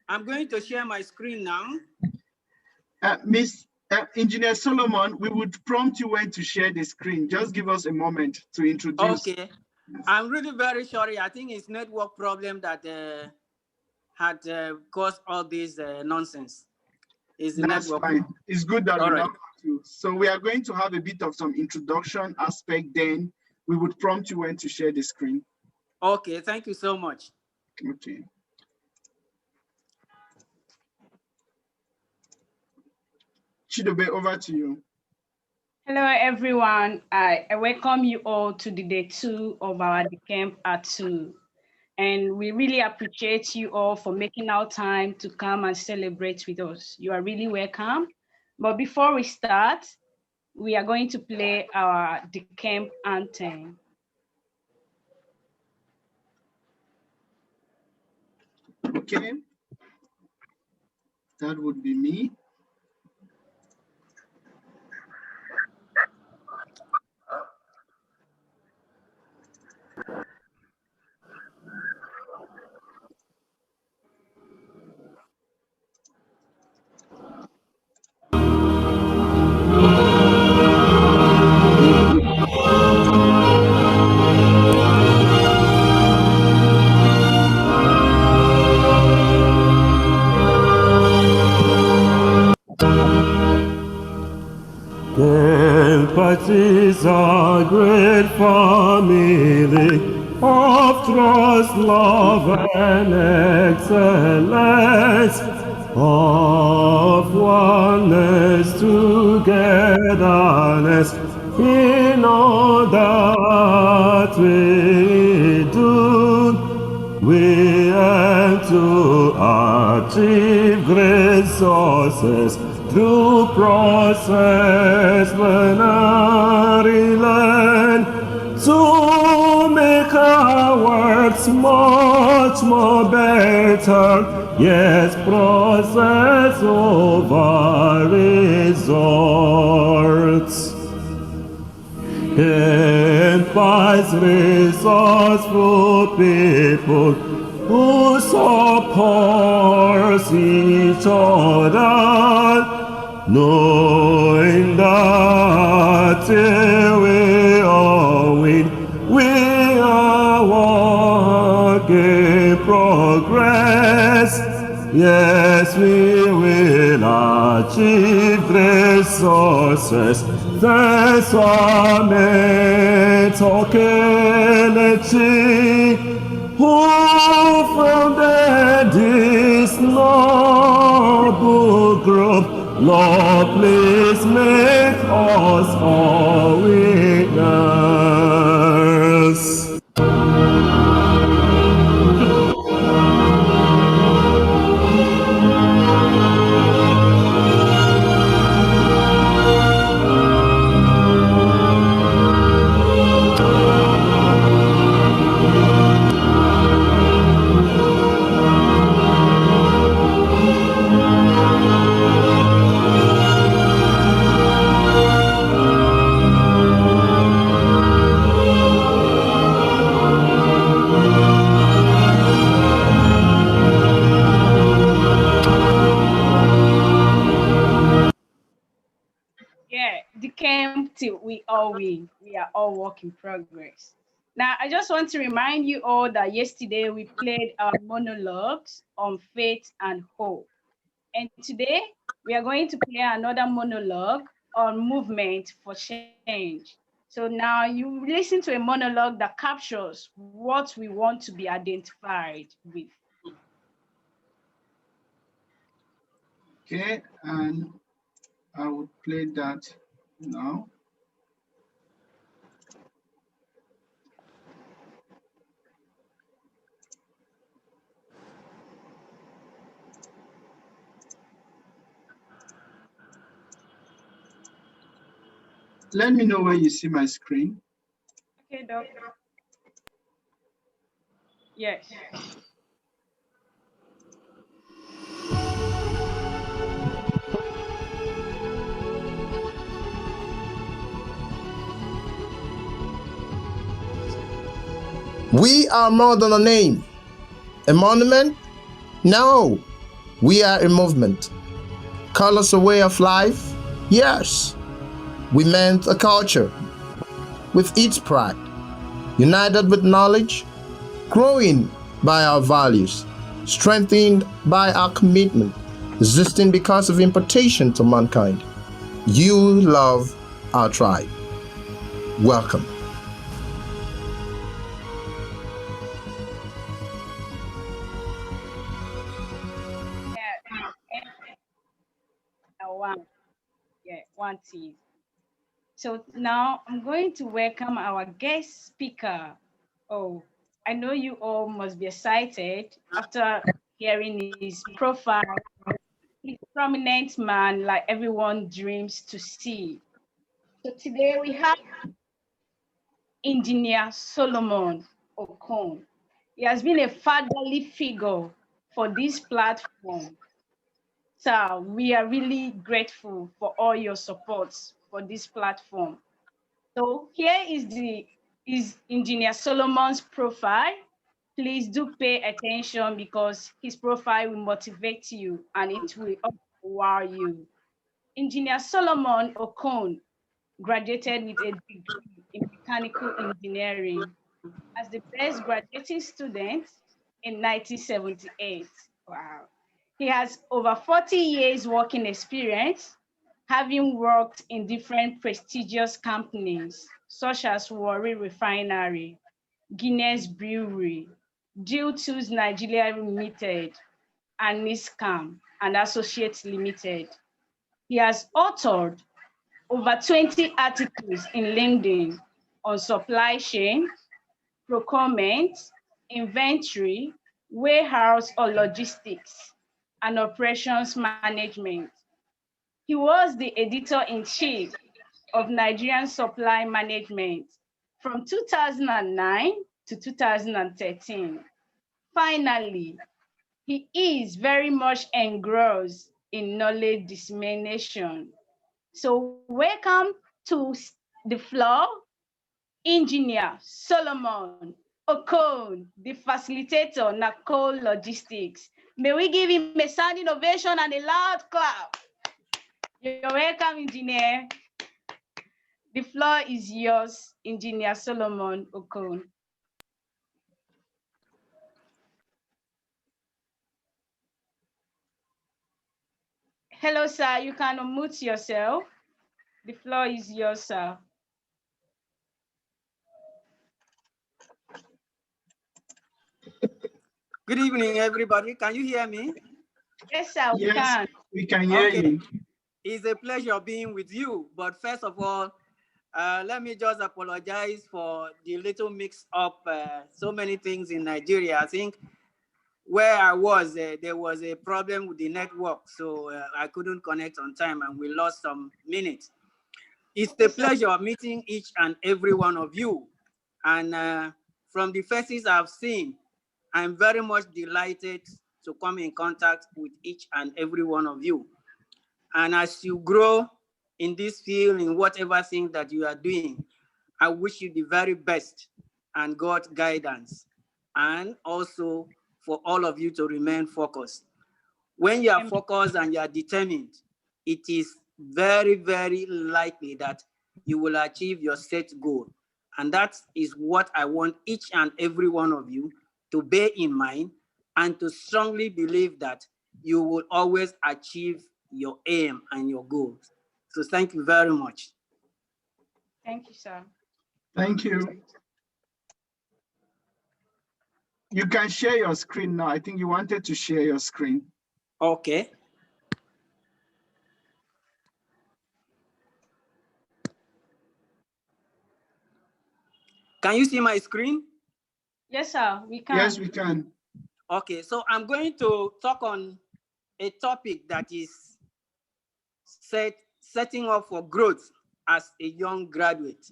I'm going to share my screen now. Miss Engineer Solomon, we would prompt you when to share the screen. Just give us a moment to introduce. Okay. I'm really very sorry. I think it's network problem that had caused all this nonsense. It's the That's network. fine. It's good that we All know right. how to. So we are going to have a bit of some introduction aspect, then we would prompt you when to share the screen. Okay, thank you so much. Okay. Chidobe, over to you. Hello, everyone. I welcome you all to the day 2 of our Dekemp R2. And we really appreciate you all for making our time to come and celebrate with us. You are really welcome. But before we start, we are going to play our Dekemp anthem. Okay. That would be me. Dekemp is a great family of trust, love, and excellence, of oneness, togetherness, in all that we do. We aim to achieve great success through process, learn and learn, to make our works much more better. Yes, process over results. Empires, resourceful people who support each other, knowing that till we all win, we are work in progress. Yes, we will achieve great success. That's why Kelechi, who founded this noble group, Lord, please make us all winners. Yeah, Dekemp till we all win. We are all work in progress. Now, I just want to remind you all that yesterday we played our monologues on faith and hope. And today we are going to play another monologue on movement for change. So now you listen to a monologue that captures what we want to be identified with. Okay, and I would play that now. Let me know when you see my screen. Okay, Doc. Yes. We are more than a name. A monument? No. We are a movement. Call us a way of life? Yes. We meant a culture with its pride, united with knowledge, growing by our values, strengthened by our commitment, existing because of impartation to mankind. You love our tribe. Welcome. One, yeah, one team. So now I'm going to welcome our guest speaker. Oh, I know you all must be excited after hearing his profile. He's a prominent man like everyone dreams to see. So today we have Engineer Solomon Okon. He has been a fatherly figure for this platform. So we are really grateful for all your support for this platform. So here is Engineer Solomon's profile. Please do pay attention because his profile will motivate you and it will wow you. Engineer Solomon Okon graduated with a degree in mechanical engineering as the best graduating student in 1978. Wow. He has over 40 years working experience, having worked in different prestigious companies such as Warri Refinery, Guinness Brewery, Dew Tools Nigeria Limited, and Niscam and Associates Limited. He has authored over 20 articles in LinkedIn on supply chain, procurement, inventory, warehouse or logistics, and operations management. He was the editor-in-chief of Nigerian Supply Management from 2009 to 2013. Finally, he is very much engrossed in knowledge dissemination. So welcome to the floor, Engineer Solomon Okon, the facilitator, NACO Logistics. May we give him a sounding ovation and a loud clap. You're welcome, Engineer. The floor is yours, Engineer Solomon Okon. Hello, sir. You can unmute yourself. The floor is yours, sir. Good evening, everybody. Can you hear me? Yes, sir, we Yes, can. we can hear you. It's a pleasure being with you. But first of all, let me just apologize for the little mix up so many things in Nigeria. I think where I was, there was a problem with the network, so I couldn't connect on time and we lost some minutes. It's the pleasure of meeting each and every one of you. And from the faces I've seen, I'm very much delighted to come in contact with each and every one of you. And as you grow in this field, in whatever thing that you are doing, I wish you the very best and God's guidance. And also for all of you to remain focused. When you are focused and you are determined, it is very, very likely that you will achieve your set goal. And that is what I want each and every one of you to bear in mind and to strongly believe that you will always achieve your aim and your goals. So thank you very much. Thank you, sir. Thank you. You can share your screen now. I think you wanted to share your screen. Okay. Can you see my screen? Yes, sir, we can. Yes, we can. Okay, so I'm going to talk on a topic that is setting up for growth as a young graduate.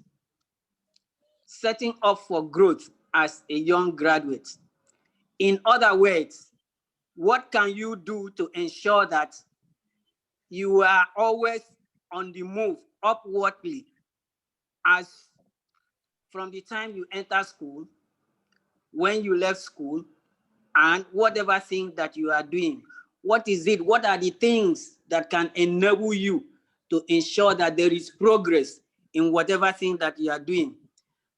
Setting up for growth as a young graduate. In other words, what can you do to ensure that you are always on the move upwardly as from the time you enter school, when you left school, and whatever thing that you are doing, What is it? What are the things that can enable you to ensure that there is progress in whatever thing that you are doing?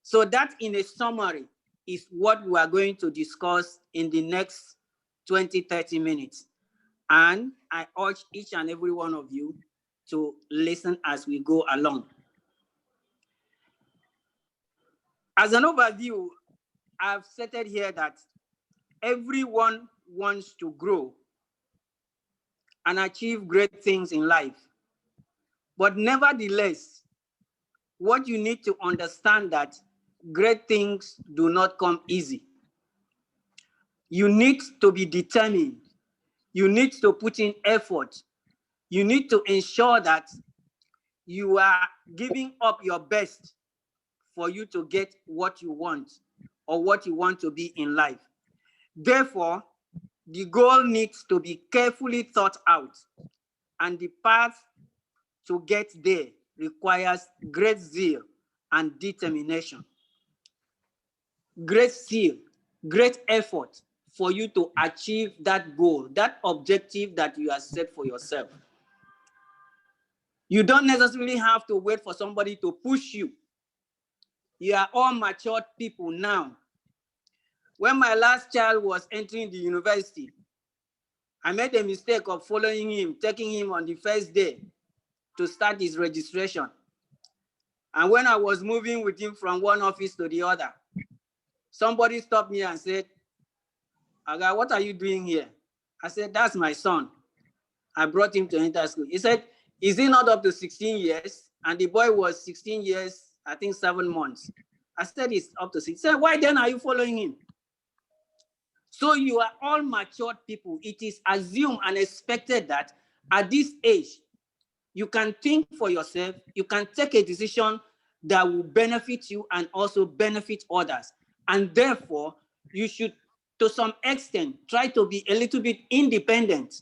So that, in a summary, is what we are going to discuss in the next 20-30 minutes. And I urge each and every one of you to listen as we go along. As an overview, I've stated here that everyone wants to grow and achieve great things in life. But nevertheless, what you need to understand that great things do not come easy. You need to be determined. You need to put in effort. You need to ensure that you are giving up your best for you to get what you want or what you want to be in life. Therefore, the goal needs to be carefully thought out, and the path to get there requires great zeal and determination. Great zeal, great effort for you to achieve that goal, that objective that you have set for yourself. You don't necessarily have to wait for somebody to push you. You are all matured people now. When my last child was entering the university, I made a mistake of following him, taking him on the first day to start his registration. And when I was moving with him from one office to the other, somebody stopped me and said, "Aga, what are you doing here?" I said, "That's my son. I brought him to enter school." He said, "Is he not up to 16 years? And the boy was 16 years, I think 7 months. I said, "He's up to 6." He said, "Why then are you following him?" So you are all matured people. It is assumed and expected that at this age, you can think for yourself, you can take a decision that will benefit you and also benefit others. And therefore, you should, to some extent, try to be a little bit independent.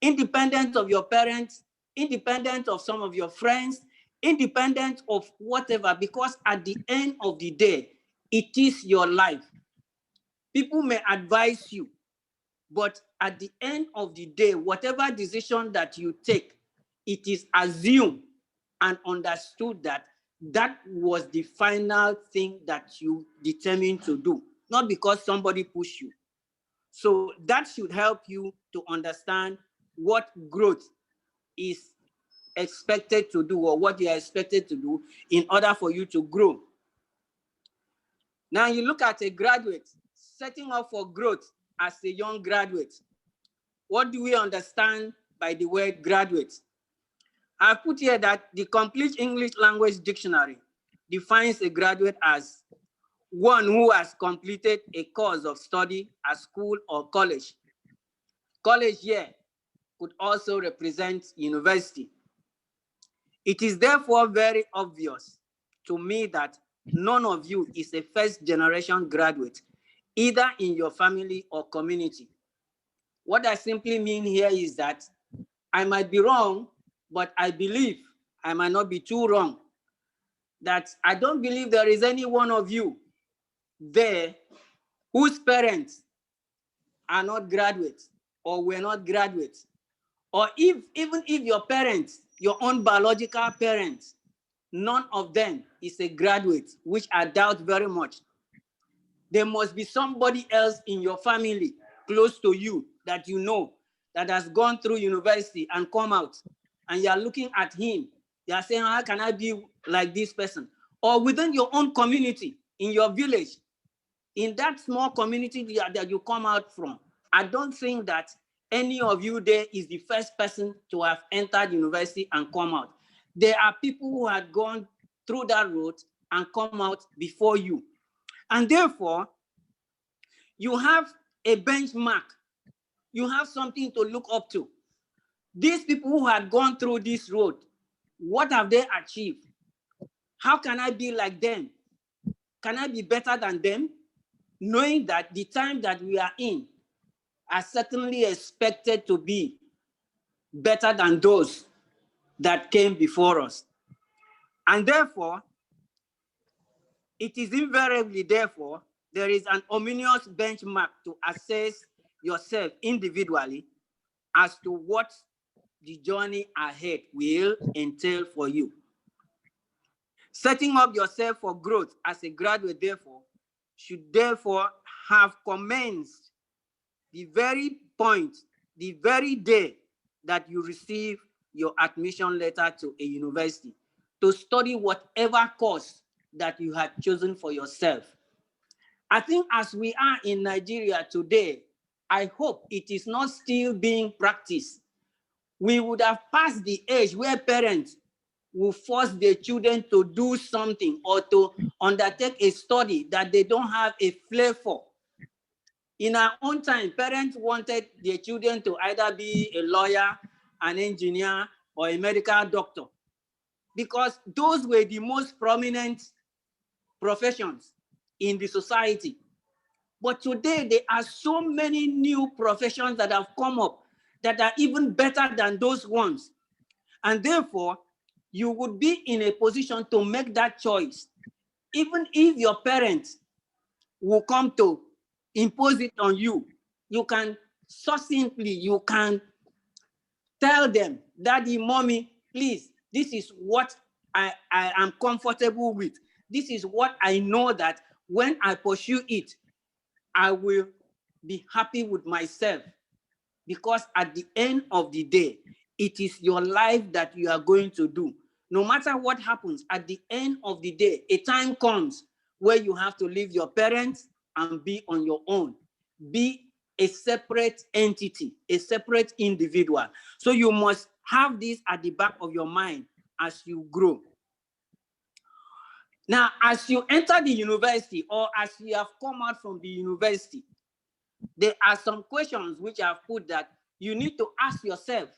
Independent of your parents, independent of some of your friends, independent of whatever, because at the end of the day, it is your life. People may advise you, but at the end of the day, whatever decision that you take, it is assumed and understood that that was the final thing that you determined to do, not because somebody pushed you. So that should help you to understand what growth is expected to do or what you are expected to do in order for you to grow. Now you look at a graduate setting up for growth as a young graduate. What do we understand by the word graduate? I've put here that the Complete English Language Dictionary defines a graduate as one who has completed a course of study at school or college. College here could also represent university. It is therefore very obvious to me that none of you is a first generation graduate, either in your family or community. What I simply mean here is that I might be wrong, but I believe I might not be too wrong. That I don't believe there is any one of you there whose parents are not graduates or were not graduates. Or even if your parents, your own biological parents, none of them is a graduate, which I doubt very much. There must be somebody else in your family close to you that you know that has gone through university and come out, and you're looking at him. You're saying, how can I be like this person? Or within your own community, in your village, in that small community that you come out from. I don't think that any of you there is the first person to have entered university and come out. There are people who had gone through that road and come out before you. And therefore, you have a benchmark. You have something to look up to. These people who had gone through this road, what have they achieved? How can I be like them? Can I be better than them? Knowing that the time that we are in are certainly expected to be better than those that came before us. And therefore, it is invariably, therefore, there is an ominous benchmark to assess yourself individually as to what the journey ahead will entail for you. Setting up yourself for growth as a graduate, therefore, should therefore have commenced the very point, the very day that you receive your admission letter to a university to study whatever course that you had chosen for yourself. I think as we are in Nigeria today, I hope it is not still being practiced. We would have passed the age where parents will force their children to do something or to undertake a study that they don't have a flair for. In our own time, parents wanted their children to either be a lawyer, an engineer, or a medical doctor, because those were the most prominent professions in the society. But today, there are so many new professions that have come up that are even better than those ones. And therefore, you would be in a position to make that choice, even if your parents will come to impose it on you. You can succinctly, you can tell them, Daddy, Mommy, please, this is what I am comfortable with. This is what I know that when I pursue it, I will be happy with myself. Because at the end of the day, it is your life that you are going to do. No matter what happens, at the end of the day, a time comes where you have to leave your parents and be on your own. Be a separate entity, a separate individual. So you must have this at the back of your mind as you grow. Now, as you enter the university or as you have come out from the university, there are some questions which I've put that you need to ask yourself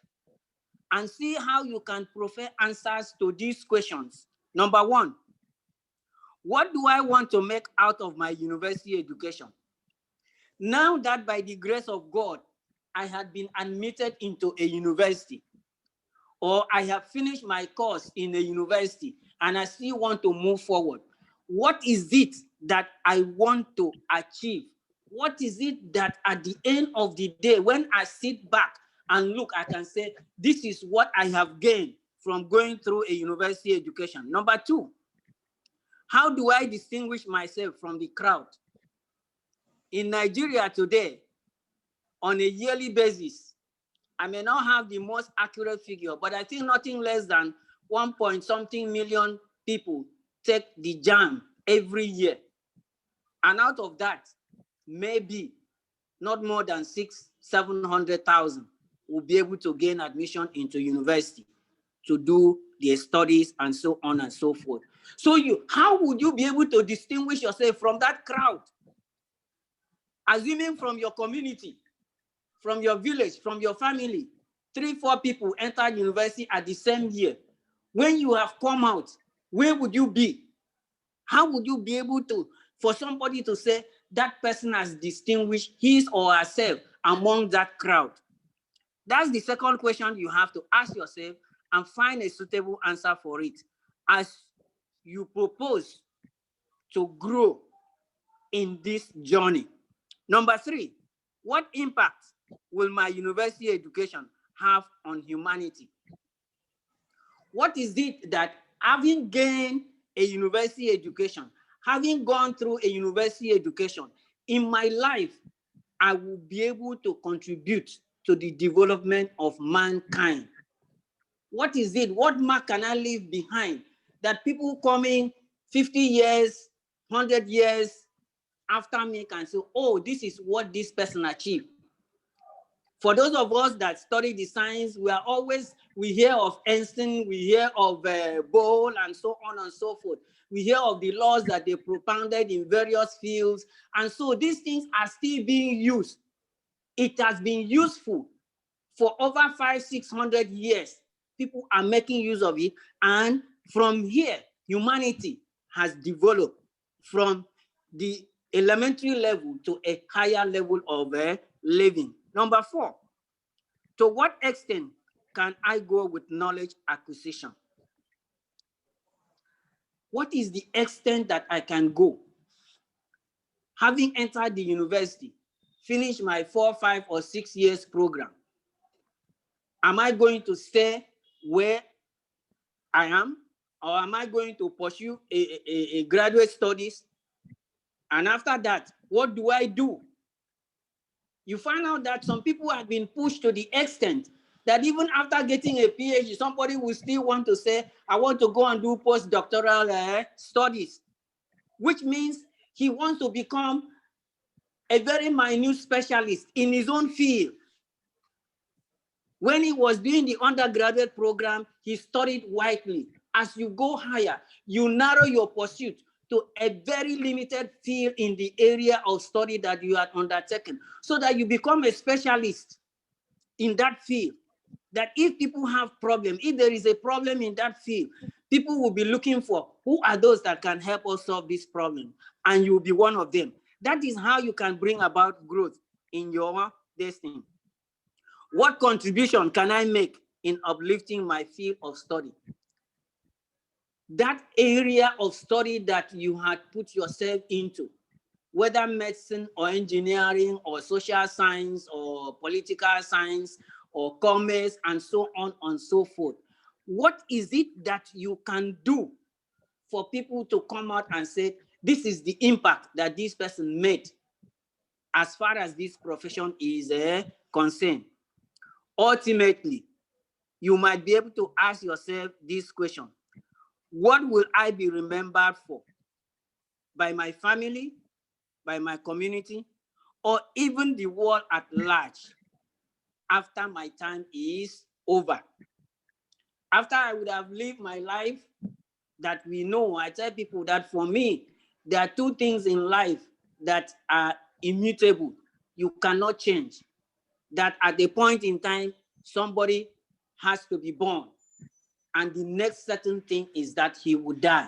and see how you can provide answers to these questions. Number one, what do I want to make out of my university education? Now that by the grace of God, I had been admitted into a university, or I have finished my course in a university and I still want to move forward, what is it that I want to achieve? What is it that at the end of the day, when I sit back and look, I can say, this is what I have gained from going through a university education? Number two, how do I distinguish myself from the crowd? In Nigeria today, on a yearly basis, I may not have the most accurate figure, but I think nothing less than 1.something million people take the JAM every year. And out of that, maybe not more than 600,000-700,000 will be able to gain admission into university to do their studies and so on and so forth. So how would you be able to distinguish yourself from that crowd? Assuming from your community, from your village, from your family, 3-4 people entered university at the same year. When you have come out, where would you be? How would you be able to, for somebody to say that person has distinguished his or herself among that crowd? That's the second question you have to ask yourself and find a suitable answer for it as you propose to grow in this journey. Number three, what impact will my university education have on humanity? What is it that having gained a university education, having gone through a university education, in my life, I will be able to contribute to the development of mankind? What is it? What mark can I leave behind that people coming 50 years, 100 years after me can say, oh, this is what this person achieved? For those of us that study the science, we hear of Einstein, we hear of Bohr, and so on and so forth. We hear of the laws that they propounded in various fields. And so these things are still being used. It has been useful for over 500-600 years. People are making use of it. And from here, humanity has developed from the elementary level to a higher level of living. Number four, to what extent can I go with knowledge acquisition? What is the extent that I can go? Having entered the university, finished my 4, 5, or 6 years program, Am I going to stay where I am, or am I going to pursue a graduate studies? And after that, what do I do? You find out that some people have been pushed to the extent that even after getting a PhD, somebody will still want to say, I want to go and do postdoctoral studies, which means he wants to become a very minute specialist in his own field. When he was doing the undergraduate program, he studied widely. As you go higher, you narrow your pursuit to a very limited field in the area of study that you had undertaken, so that you become a specialist in that field. That if people have problems, if there is a problem in that field, people will be looking for who are those that can help us solve this problem, and you'll be one of them. That is how you can bring about growth in your destiny. What contribution can I make in uplifting my field of study? That area of study that you had put yourself into, whether medicine or engineering or social science or political science or commerce and so on and so forth. What is it that you can do for people to come out and say, this is the impact that this person made as far as this profession is concerned? Ultimately, you might be able to ask yourself this question: what will I be remembered for? By my family, by my community, or even the world at large after my time is over? After I would have lived my life that we know, I tell people that for me, there are two things in life that are immutable. You cannot change. That at a point in time, somebody has to be born. And the next certain thing is that he will die.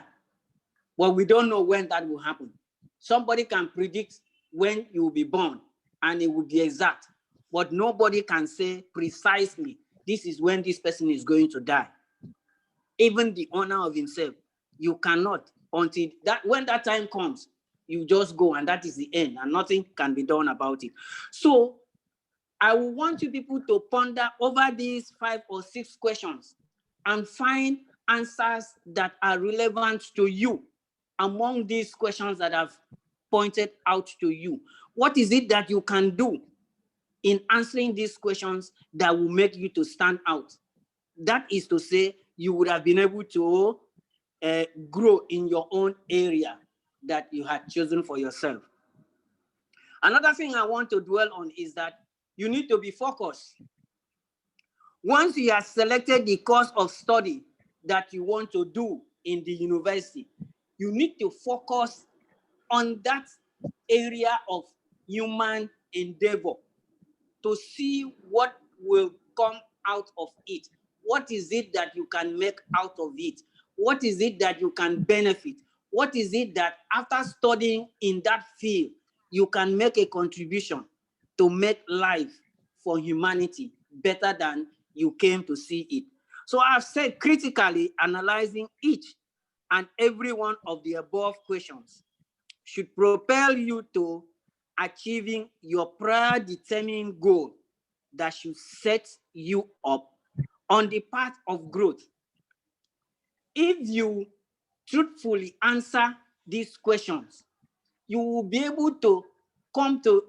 Well, we don't know when that will happen. Somebody can predict when you will be born, and it will be exact. But nobody can say precisely, this is when this person is going to die. Even the owner of himself, you cannot, until that, when that time comes, you just go, and that is the end, and nothing can be done about it. So I will want you people to ponder over these 5 or 6 questions and find answers that are relevant to you among these questions that I've pointed out to you. What is it that you can do in answering these questions that will make you to stand out? That is to say, you would have been able to grow in your own area that you had chosen for yourself. Another thing I want to dwell on is that you need to be focused. Once you have selected the course of study that you want to do in the university, you need to focus on that area of human endeavor to see what will come out of it. What is it that you can make out of it? What is it that you can benefit? What is it that after studying in that field, you can make a contribution to make life for humanity better than you came to see it? So I've said critically analyzing each and every one of the above questions should propel you to achieving your prior determined goal that should set you up on the path of growth. If you truthfully answer these questions, you will be able to come to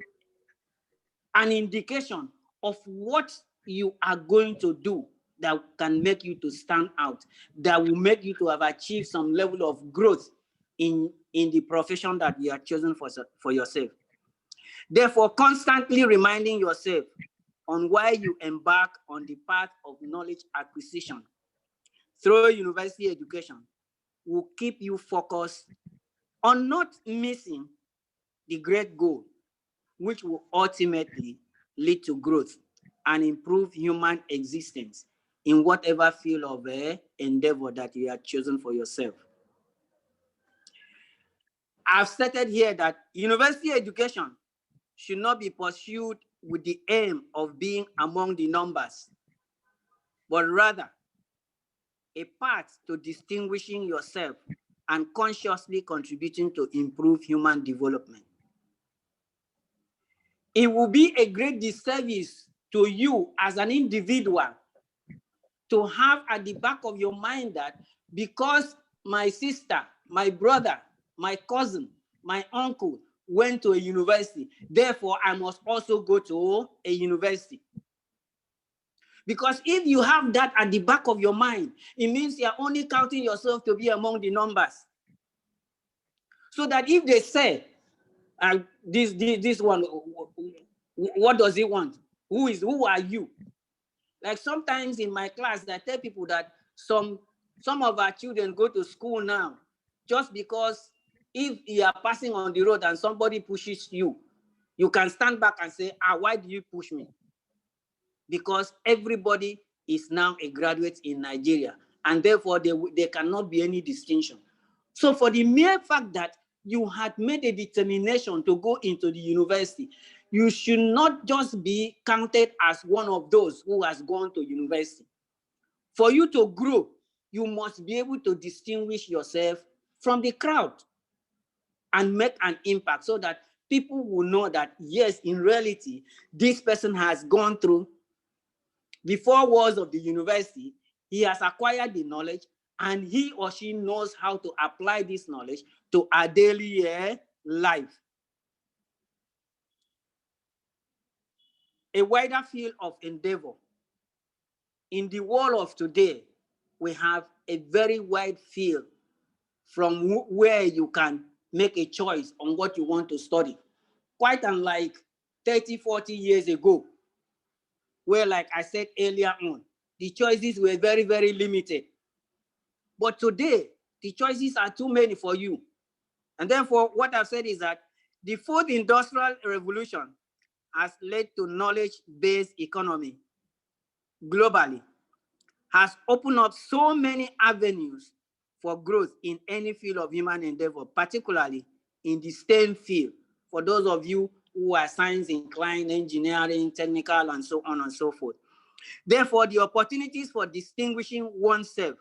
an indication of what you are going to do that can make you to stand out, that will make you to have achieved some level of growth in the profession that you have chosen for yourself. Therefore, constantly reminding yourself on why you embark on the path of knowledge acquisition through university education will keep you focused on not missing the great goal, which will ultimately lead to growth and improve human existence in whatever field of endeavor that you have chosen for yourself. I've stated here that university education should not be pursued with the aim of being among the numbers, but rather a path to distinguishing yourself and consciously contributing to improve human development. It will be a great disservice to you as an individual to have at the back of your mind that because my sister, my brother, my cousin, my uncle went to a university, therefore I must also go to a university. Because if you have that at the back of your mind, it means you're only counting yourself to be among the numbers. So that if they say, this one, what does he want? Who are you? Like sometimes in my class, I tell people that some of our children go to school now just because if you are passing on the road and somebody pushes you, you can stand back and say, why do you push me? Because everybody is now a graduate in Nigeria, and therefore there cannot be any distinction. So for the mere fact that you had made a determination to go into the university, you should not just be counted as one of those who has gone to university. For you to grow, you must be able to distinguish yourself from the crowd and make an impact so that people will know that, yes, in reality, this person has gone through the 4 walls of the university, he has acquired the knowledge, and he or she knows how to apply this knowledge to our daily life. A wider field of endeavor. In the world of today, we have a very wide field from where you can make a choice on what you want to study. Quite unlike 30, 40 years ago, where, like I said earlier on, the choices were very, very limited. But today, the choices are too many for you. And therefore, what I've said is that the fourth industrial revolution has led to knowledge-based economy globally, has opened up so many avenues for growth in any field of human endeavor, particularly in the STEM field, for those of you who are science inclined, engineering, technical, and so on and so forth. Therefore, the opportunities for distinguishing oneself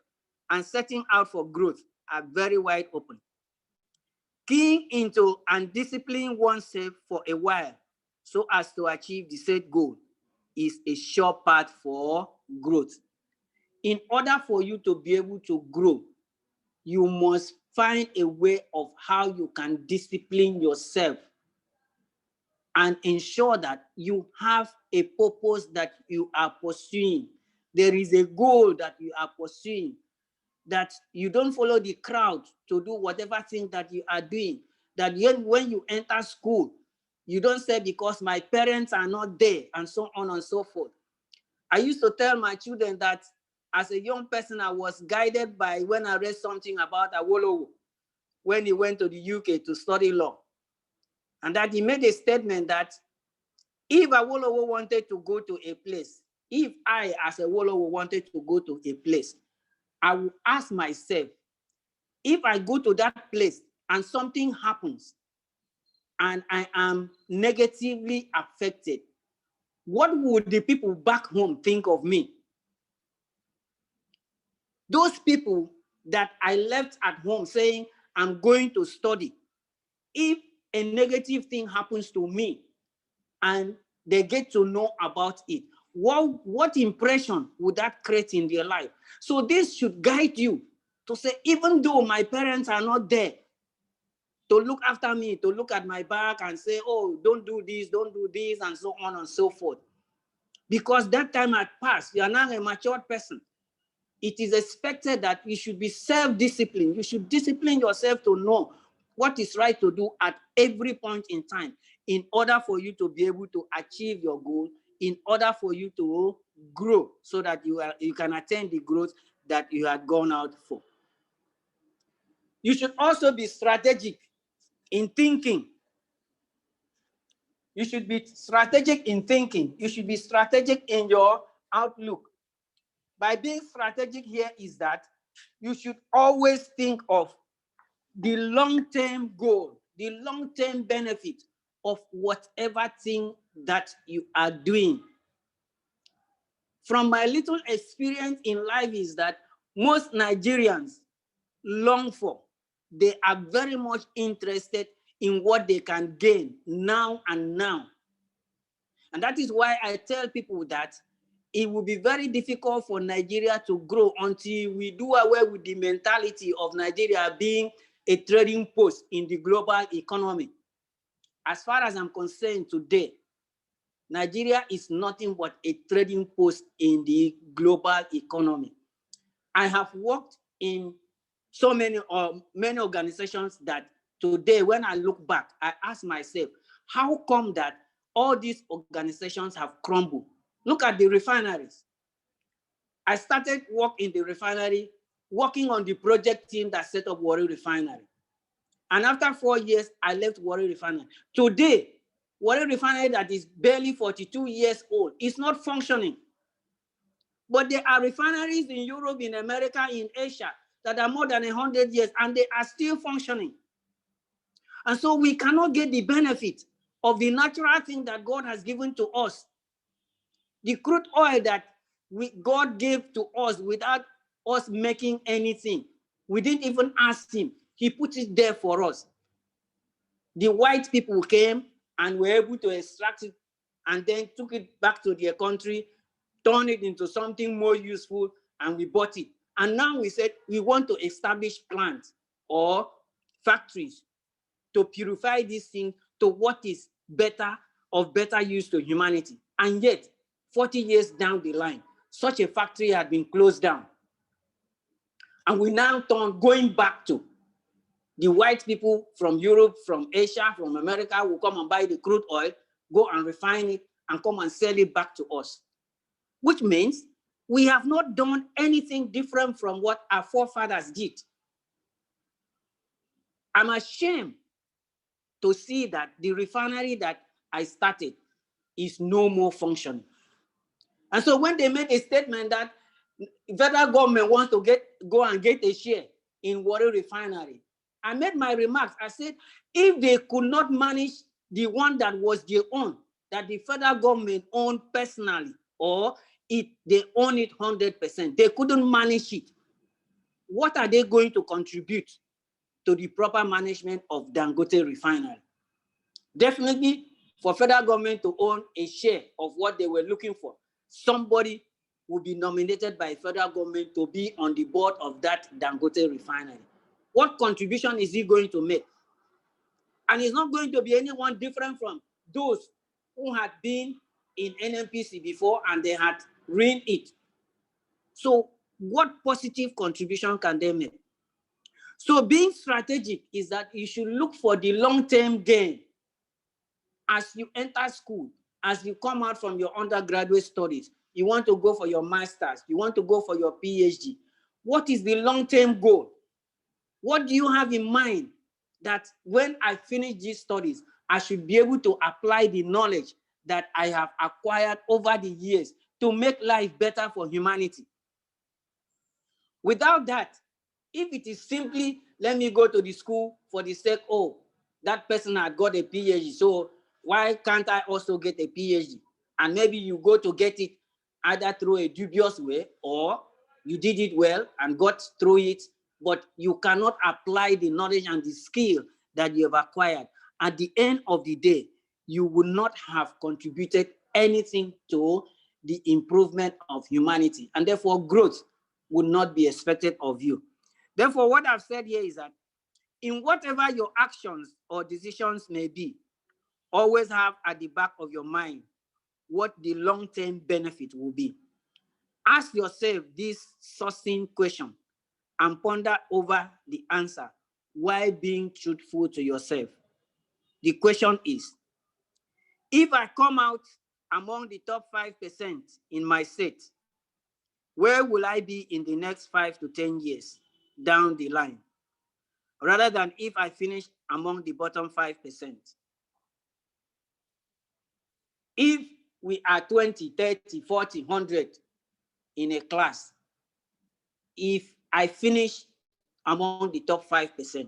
and setting out for growth are very wide open. Keying into and disciplining oneself for a while so as to achieve the set goal is a sure path for growth. In order for you to be able to grow, you must find a way of how you can discipline yourself and ensure that you have a purpose that you are pursuing. There is a goal that you are pursuing, that you don't follow the crowd to do whatever thing that you are doing. That when you enter school, you don't say because my parents are not there and so on and so forth. I used to tell my children that as a young person, I was guided by when I read something about Awolowo when he went to the UK to study law. And that he made a statement that if Awolowo wanted to go to a place, if I as Awolowo wanted to go to a place, I will ask myself, if I go to that place and something happens and I am negatively affected, what would the people back home think of me? Those people that I left at home saying, I'm going to study, if a negative thing happens to me and they get to know about it, what impression would that create in their life? So this should guide you to say, even though my parents are not there to look after me, to look at my back and say, oh, don't do this, and so on and so forth. Because that time had passed, you are now a matured person. It is expected that you should be self-disciplined. You should discipline yourself to know what is right to do at every point in time in order for you to be able to achieve your goal, in order for you to grow so that you can attain the growth that you had gone out for. You should also be strategic in thinking. You should be strategic in thinking. You should be strategic in your outlook. By being strategic here is that you should always think of the long-term goal, the long-term benefit of whatever thing that you are doing. From my little experience in life is that most Nigerians long for, they are very much interested in what they can gain now and now. And that is why I tell people that it will be very difficult for Nigeria to grow until we do away with the mentality of Nigeria being a trading post in the global economy. As far as I'm concerned today, Nigeria is nothing but a trading post in the global economy. I have worked in so many organizations that today, when I look back, I ask myself, how come that all these organizations have crumbled? Look at the refineries. I started work in the refinery, working on the project team that set up Warri Refinery. And after 4 years, I left Warri Refinery. Today, Warri Refinery that is barely 42 years old is not functioning. But there are refineries in Europe, in America, in Asia that are more than 100 years, and they are still functioning. And so we cannot get the benefit of the natural thing that God has given to us. The crude oil that God gave to us without us making anything. We didn't even ask him. He put it there for us. The white people came and were able to extract it and then took it back to their country, turned it into something more useful, and we bought it. And now we said we want to establish plants or factories to purify this thing to what is better, of better use to humanity. And yet, 40 years down the line, such a factory had been closed down. And we now turn going back to the white people from Europe, from Asia, from America will come and buy the crude oil, go and refine it, and come and sell it back to us. Which means we have not done anything different from what our forefathers did. I'm ashamed to see that the refinery that I started is no more functioning. And so when they made a statement that federal government wants to go and get a share in Warri Refinery, I made my remarks. I said, if they could not manage the one that was their own, that the federal government owned personally, or they own it 100%, they couldn't manage it, what are they going to contribute to the proper management of Dangote Refinery? Definitely, for federal government to own a share of what they were looking for, somebody will be nominated by federal government to be on the board of that Dangote Refinery. What contribution is he going to make? And it's not going to be anyone different from those who had been in NNPC before and they had ran it. So what positive contribution can they make? So being strategic is that you should look for the long-term gain. As you enter school, as you come out from your undergraduate studies, you want to go for your master's, you want to go for your PhD. What is the long-term goal? What do you have in mind that when I finish these studies, I should be able to apply the knowledge that I have acquired over the years to make life better for humanity? Without that, if it is simply, let me go to the school for the sake, oh, that person had got a PhD, so why can't I also get a PhD? And maybe you go to get it either through a dubious way or you did it well and got through it, but you cannot apply the knowledge and the skill that you have acquired. At the end of the day, you will not have contributed anything to the improvement of humanity, and therefore growth would not be expected of you. Therefore, what I've said here is that in whatever your actions or decisions may be, always have at the back of your mind what the long-term benefit will be. Ask yourself this succinct question and ponder over the answer while being truthful to yourself. The question is, if I come out among the top 5% in my state, where will I be in the next 5 to 10 years down the line? Rather than if I finish among the bottom 5%. If we are 20, 30, 40, 100 in a class, if I finish among the top 5%,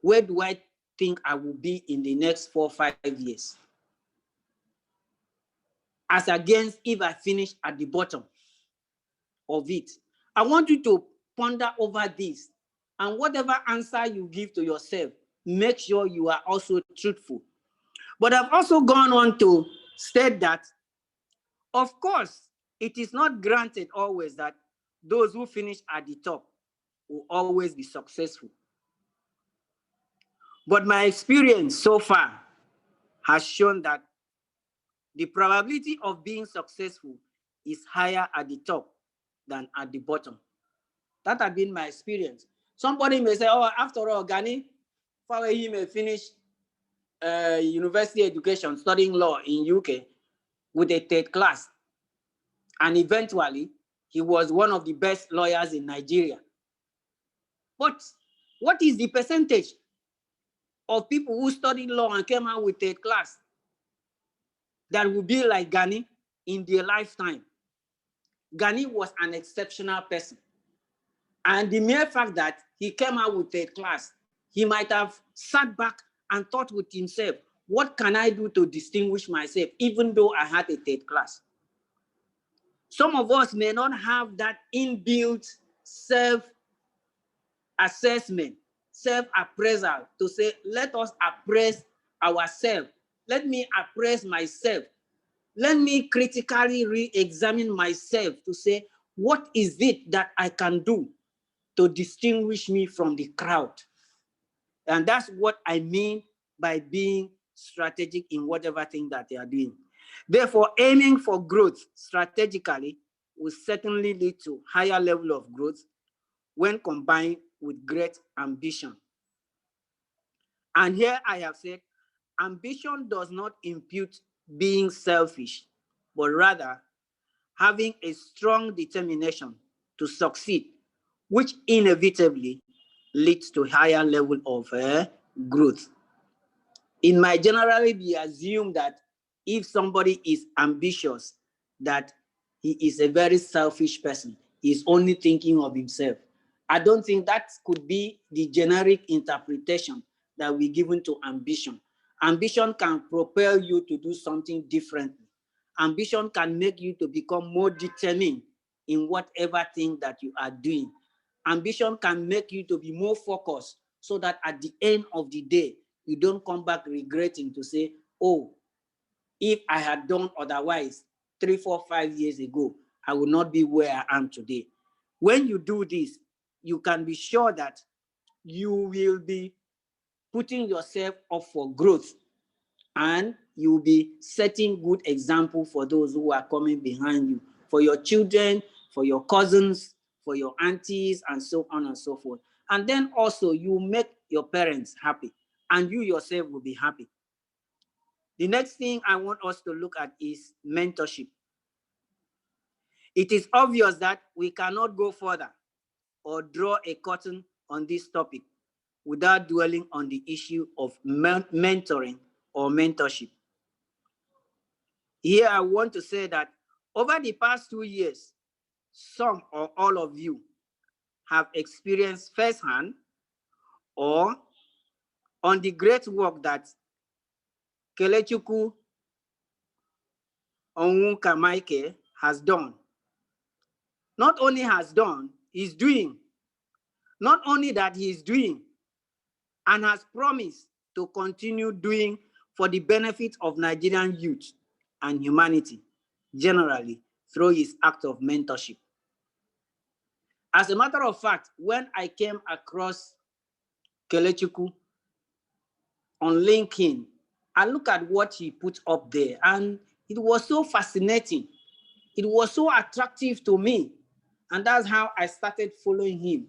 where do I think I will be in the next 4 or 5 years? As against if I finish at the bottom of it. I want you to ponder over this, and whatever answer you give to yourself, make sure you are also truthful. But I've also gone on to state that, of course, it is not granted always that those who finish at the top will always be successful. But my experience so far has shown that the probability of being successful is higher at the top than at the bottom. That has been my experience. Somebody may say, oh, after all, Gani, he may finish university education, studying law in UK with a third class. And eventually, he was one of the best lawyers in Nigeria. But what is the percentage of people who studied law and came out with third class that will be like Gani in their lifetime? Gani was an exceptional person. And the mere fact that he came out with third class, he might have sat back and thought with himself, what can I do to distinguish myself, even though I had a third class? Some of us may not have that inbuilt self-assessment, self-appraisal to say, let us appraise ourselves. Let me appraise myself. Let me critically re-examine myself to say, what is it that I can do to distinguish me from the crowd? And that's what I mean by being strategic in whatever thing that they are doing. Therefore, aiming for growth strategically will certainly lead to higher level of growth when combined with great ambition. And here I have said, ambition does not impute being selfish, but rather having a strong determination to succeed, which inevitably leads to higher level of growth. It might generally be assumed that if somebody is ambitious, that he is a very selfish person. He's only thinking of himself. I don't think that could be the generic interpretation that we're given to ambition. Ambition can propel you to do something differently. Ambition can make you to become more determined in whatever thing that you are doing. Ambition can make you to be more focused so that at the end of the day, you don't come back regretting to say, oh, if I had done otherwise 3, 4, 5 years ago, I would not be where I am today. When you do this, you can be sure that you will be putting yourself up for growth, and you will be setting good example for those who are coming behind you, for your children, for your cousins, for your aunties, and so on and so forth. And then also you make your parents happy, and you yourself will be happy. The next thing I want us to look at is mentorship. It is obvious that we cannot go further or draw a curtain on this topic without dwelling on the issue of mentoring or mentorship. Here I want to say that over the past 2 years, some or all of you have experienced firsthand or on the great work that Kelechukwu Onwuka-Maike has done. Not only has done, he's doing. Not only that he is doing, and has promised to continue doing for the benefit of Nigerian youth and humanity generally through his act of mentorship. As a matter of fact, when I came across Kelechukwu on LinkedIn, I looked at what he put up there, and it was so fascinating. It was so attractive to me. And that's how I started following him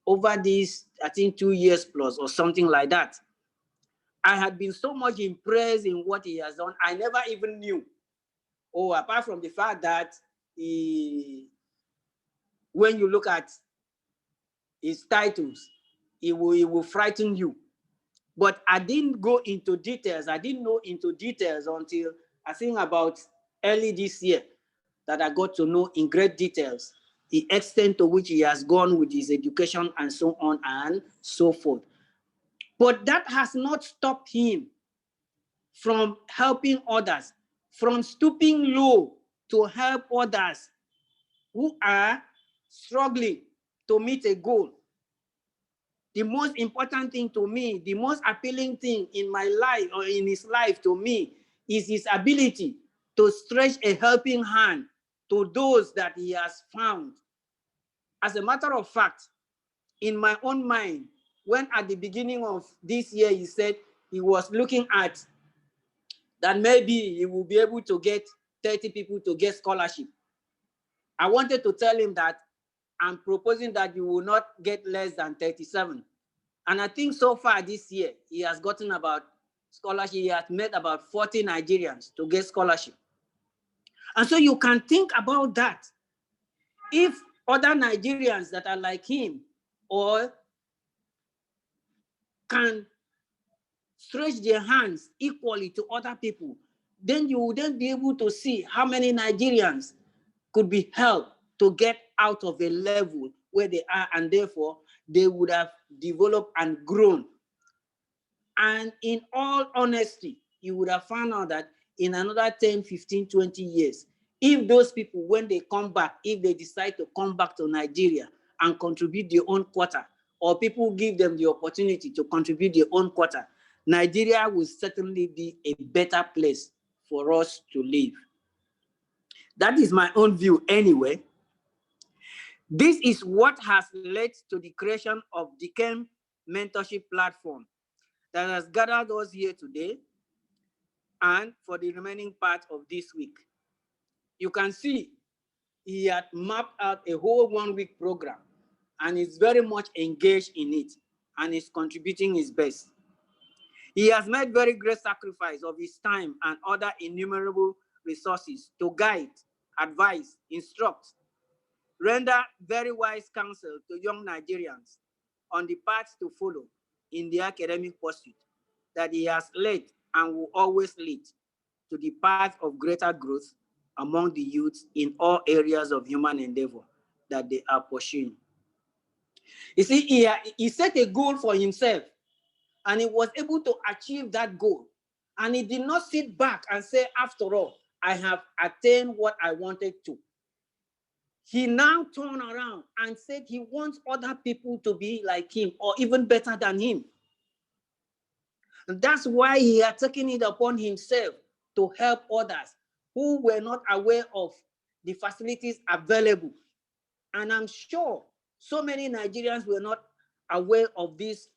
over these, I think, 2 years plus or something like that. I had been so much impressed in what he has done. I never even knew. Oh, apart from the fact that when you look at his titles, it will frighten you. But I didn't go into details. I didn't know into details until I think about early this year that I got to know in great details the extent to which he has gone with his education and so on and so forth. But that has not stopped him from helping others, from stooping low to help others who are struggling to meet a goal. The most important thing to me, the most appealing thing in my life or in his life to me is his ability to stretch a helping hand to those that he has found. As a matter of fact, in my own mind, when at the beginning of this year he said he was looking at that maybe he will be able to get 30 people to get scholarship, I wanted to tell him that I'm proposing that you will not get less than 37. And I think so far this year, he has gotten about scholarship. He has met about 40 Nigerians to get scholarship. And so you can think about that. If other Nigerians that are like him or can stretch their hands equally to other people, then you would then be able to see how many Nigerians could be helped to get out of a level where they are, and therefore they would have developed and grown. And in all honesty, you would have found out that in another 10, 15, 20 years, if those people, when they come back, if they decide to come back to Nigeria and contribute their own quota, or people give them the opportunity to contribute their own quota, Nigeria will certainly be a better place for us to live. That is my own view anyway. This is what has led to the creation of Dekemp mentorship platform that has gathered us here today and for the remaining part of this week. You can see he had mapped out a whole 1 week program and is very much engaged in it and is contributing his best. He has made very great sacrifice of his time and other innumerable resources to guide, advise, instruct, render very wise counsel to young Nigerians on the paths to follow in the academic pursuit that he has led and will always lead to the path of greater growth among the youths in all areas of human endeavor that they are pursuing. You see, he set a goal for himself and he was able to achieve that goal. And he did not sit back and say, after all, I have attained what I wanted to. He now turned around and said he wants other people to be like him or even better than him. And that's why he had taken it upon himself to help others who were not aware of the facilities available. And I'm sure so many Nigerians were not aware of these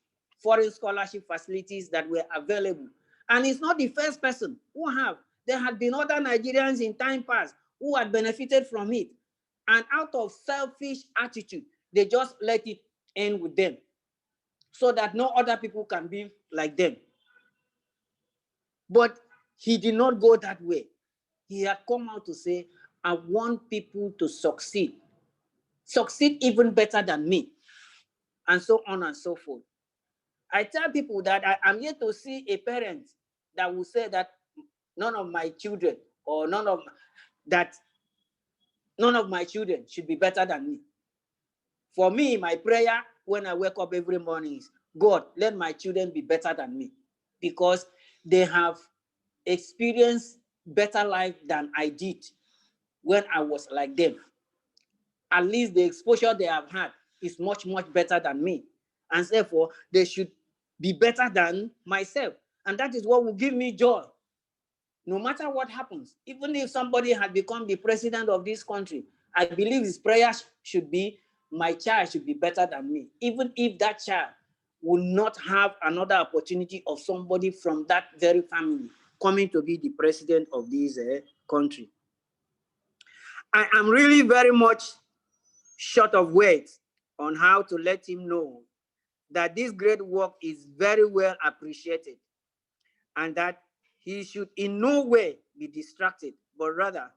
foreign scholarship facilities that were available. And it's not the first person who have. There had been other Nigerians in time past who had benefited from it. And out of selfish attitude, they just let it end with them so that no other people can be like them. But he did not go that way. He had come out to say, I want people to succeed even better than me, and so on and so forth. I tell people that I'm yet to see a parent that will say that none of my children or none of my children should be better than me. For me, my prayer when I wake up every morning is, God, let my children be better than me, because they have experienced better life than I did when I was like them. At least the exposure they have had is much, much better than me. And therefore, they should be better than myself. And that is what will give me joy. No matter what happens, even if somebody had become the president of this country, I believe his prayer should be, my child should be better than me. Even if that child will not have another opportunity of somebody from that very family coming to be the president of this country. I am really very much short of words on how to let him know that this great work is very well appreciated and that he should in no way be distracted, but rather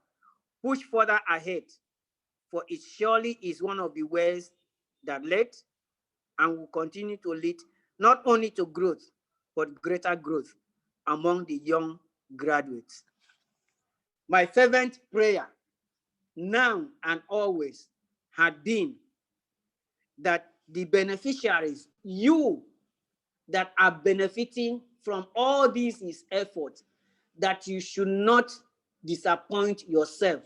push further ahead, for it surely is one of the ways that led and will continue to lead not only to growth, but greater growth among the young graduates. My fervent prayer now and always had been that the beneficiaries, you that are benefiting from all these his efforts, that you should not disappoint yourself.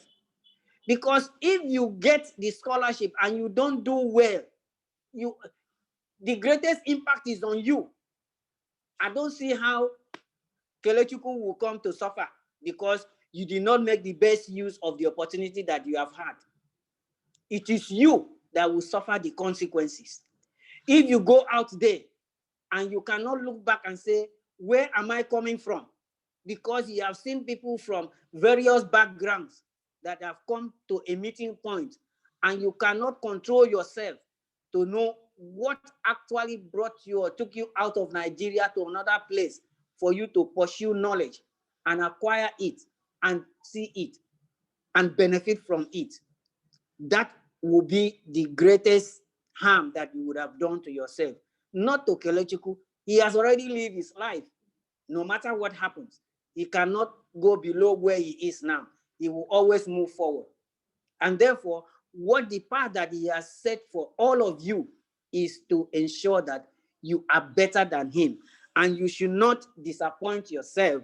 Because if you get the scholarship and you don't do well, the greatest impact is on you. I don't see how Kelechukwu will come to suffer because you did not make the best use of the opportunity that you have had. It is you that will suffer the consequences. If you go out there and you cannot look back and say, where am I coming from? Because you have seen people from various backgrounds that have come to a meeting point, and you cannot control yourself to know what actually brought you or took you out of Nigeria to another place for you to pursue knowledge and acquire it and see it and benefit from it. That will be the greatest harm that you would have done to yourself. Not to Kelechukwu. He has already lived his life. No matter what happens, he cannot go below where he is now. He will always move forward. And therefore, what the path that he has set for all of you is to ensure that you are better than him. And you should not disappoint yourself,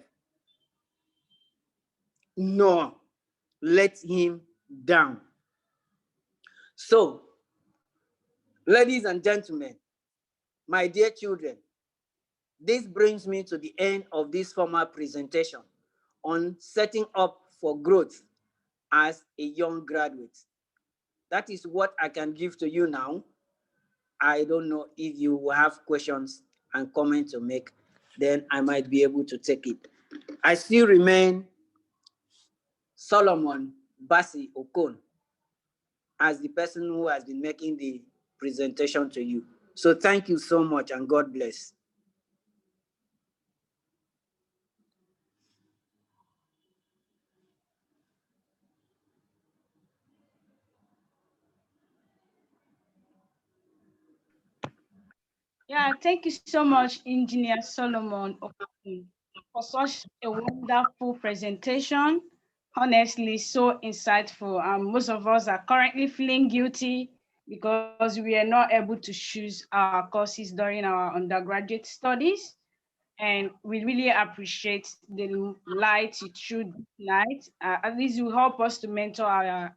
nor let him down. So, ladies and gentlemen, my dear children, this brings me to the end of this formal presentation on setting up for growth as a young graduate. That is what I can give to you now. I don't know if you have questions and comments to make, then I might be able to take it. I still remain Solomon Basi Okon as the person who has been making the presentation to you. So thank you so much, and God bless. Yeah, thank you so much, Engineer Solomon, for such a wonderful presentation. Honestly, so insightful. Most of us are currently feeling guilty because we are not able to choose our courses during our undergraduate studies. And we really appreciate the light you threw tonight. At least you help us to mentor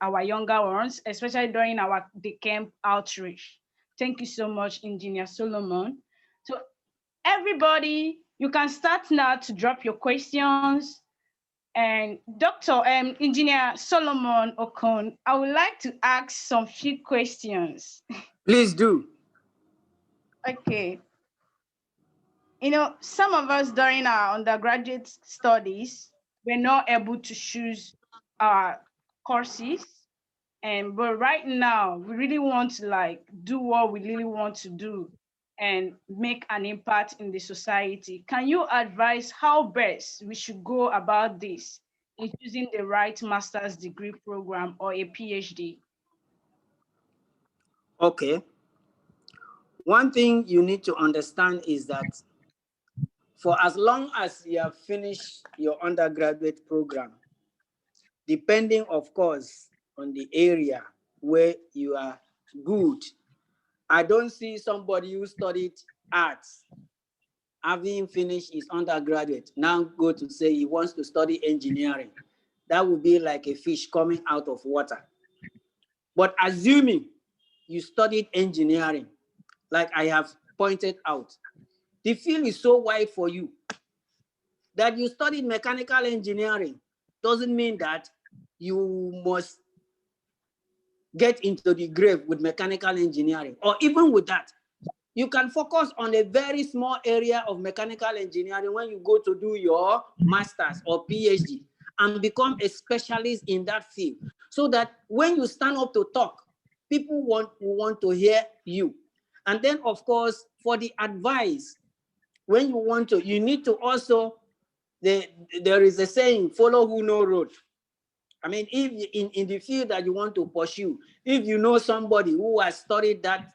our younger ones, especially during our Dekemp outreach. Thank you so much, Engineer Solomon. So everybody, you can start now to drop your questions. And Dr. Engineer Solomon Okon, I would like to ask some few questions. Please do. Okay. You know, some of us during our undergraduate studies were not able to choose our courses. But right now, we really want to like do what we really want to do and make an impact in the society. Can you advise how best we should go about this in choosing the right master's degree program or a PhD? Okay. One thing you need to understand is that for as long as you have finished your undergraduate program, depending, of course, on the area where you are good, I don't see somebody who studied arts, having finished his undergraduate, now go to say he wants to study engineering. That would be like a fish coming out of water. But assuming you studied engineering, like I have pointed out, the field is so wide for you that you studied mechanical engineering doesn't mean that you must get into the grave with mechanical engineering. Or even with that, you can focus on a very small area of mechanical engineering when you go to do your master's or PhD and become a specialist in that field, so that when you stand up to talk, people want to hear you. And then, of course, for the advice, when you want to, you need to also, there is a saying, follow who know road. I mean, if in the field that you want to pursue, if you know somebody who has studied that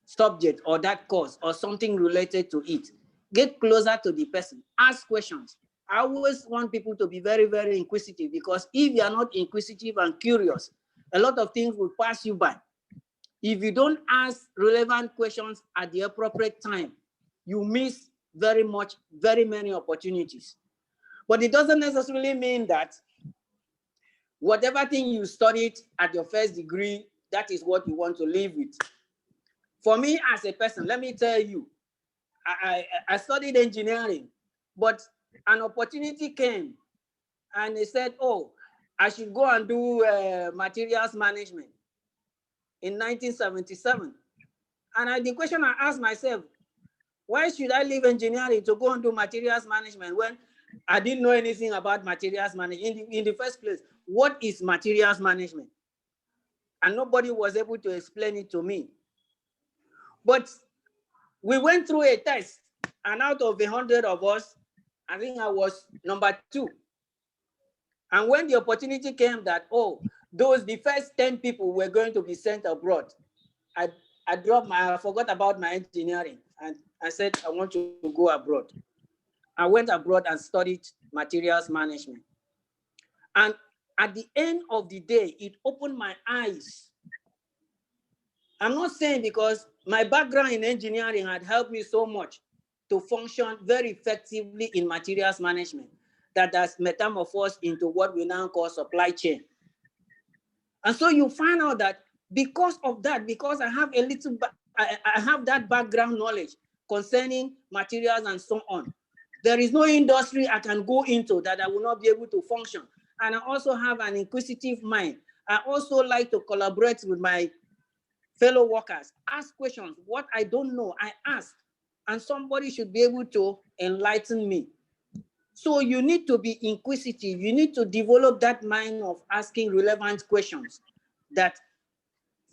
subject or that course or something related to it, get closer to the person, ask questions. I always want people to be very, very inquisitive, because if you are not inquisitive and curious, a lot of things will pass you by. If you don't ask relevant questions at the appropriate time, you miss very many opportunities. But it doesn't necessarily mean that whatever thing you studied at your first degree, that is what you want to live with. For me as a person, let me tell you, I studied engineering, but an opportunity came and they said, oh, I should go and do materials management in 1977. And the question I asked myself, why should I leave engineering to go and do materials management when I didn't know anything about materials management? In the first place, what is materials management? And nobody was able to explain it to me. But we went through a test, and out of 100 of us, I think I was number 2. And when the opportunity came that, oh, the first 10 people were going to be sent abroad, I forgot about my engineering, and I said, I want to go abroad. I went abroad and studied materials management. And at the end of the day, it opened my eyes. I'm not saying because my background in engineering had helped me so much to function very effectively in materials management that has metamorphosed into what we now call supply chain. And so you find out that because of that, because I have I have that background knowledge concerning materials and so on, there is no industry I can go into that I will not be able to function. And I also have an inquisitive mind. I also like to collaborate with my fellow workers, ask questions. What I don't know, I ask. And somebody should be able to enlighten me. So you need to be inquisitive. You need to develop that mind of asking relevant questions that